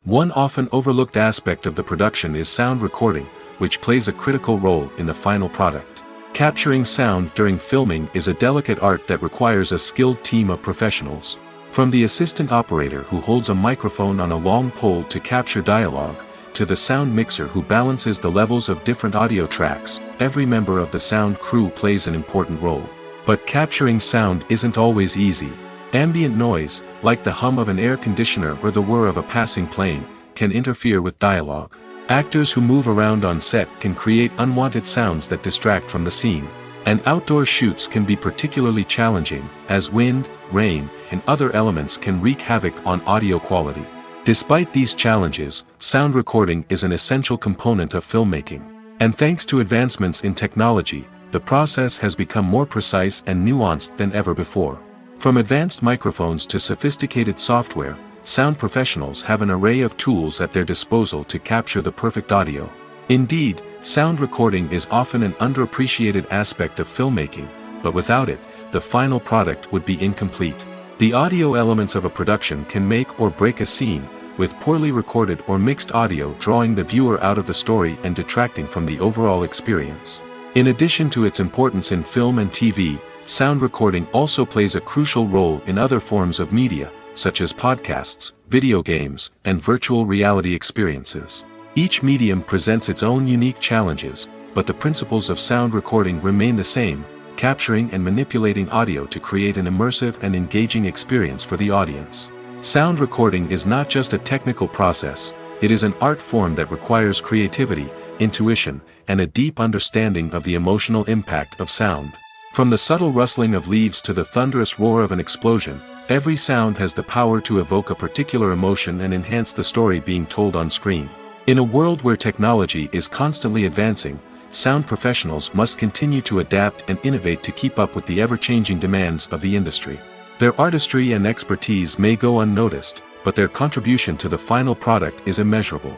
One often overlooked aspect of the production is sound recording, which plays a critical role in the final product. Capturing sound during filming is a delicate art that requires a skilled team of professionals. From the assistant operator who holds a microphone on a long pole to capture dialogue, to the sound mixer who balances the levels of different audio tracks, every member of the sound crew plays an important role. But capturing sound isn't always easy. Ambient noise, like the hum of an air conditioner or the whir of a passing plane, can interfere with dialogue. Actors who move around on set can create unwanted sounds that distract from the scene. And outdoor shoots can be particularly challenging, as wind, rain, and other elements can wreak havoc on audio quality. Despite these challenges, sound recording is an essential component of filmmaking. And thanks to advancements in technology, the process has become more precise and nuanced than ever before. From advanced microphones to sophisticated software, sound professionals have an array of tools at their disposal to capture the perfect audio. Indeed, sound recording is often an underappreciated aspect of filmmaking, but without it, the final product would be incomplete. The audio elements of a production can make or break a scene, with poorly recorded or mixed audio drawing the viewer out of the story and detracting from the overall experience. In addition to its importance in film and TV, sound recording also plays a crucial role in other forms of media, such as podcasts, video games, and virtual reality experiences. Each medium presents its own unique challenges, but the principles of sound recording remain the same, capturing and manipulating audio to create an immersive and engaging experience for the audience. Sound recording is not just a technical process, it is an art form that requires creativity, intuition, and a deep understanding of the emotional impact of sound. From the subtle rustling of leaves to the thunderous roar of an explosion, every sound has the power to evoke a particular emotion and enhance the story being told on screen. In a world where technology is constantly advancing, sound professionals must continue to adapt and innovate to keep up with the ever-changing demands of the industry. Their artistry and expertise may go unnoticed, but their contribution to the final product is immeasurable.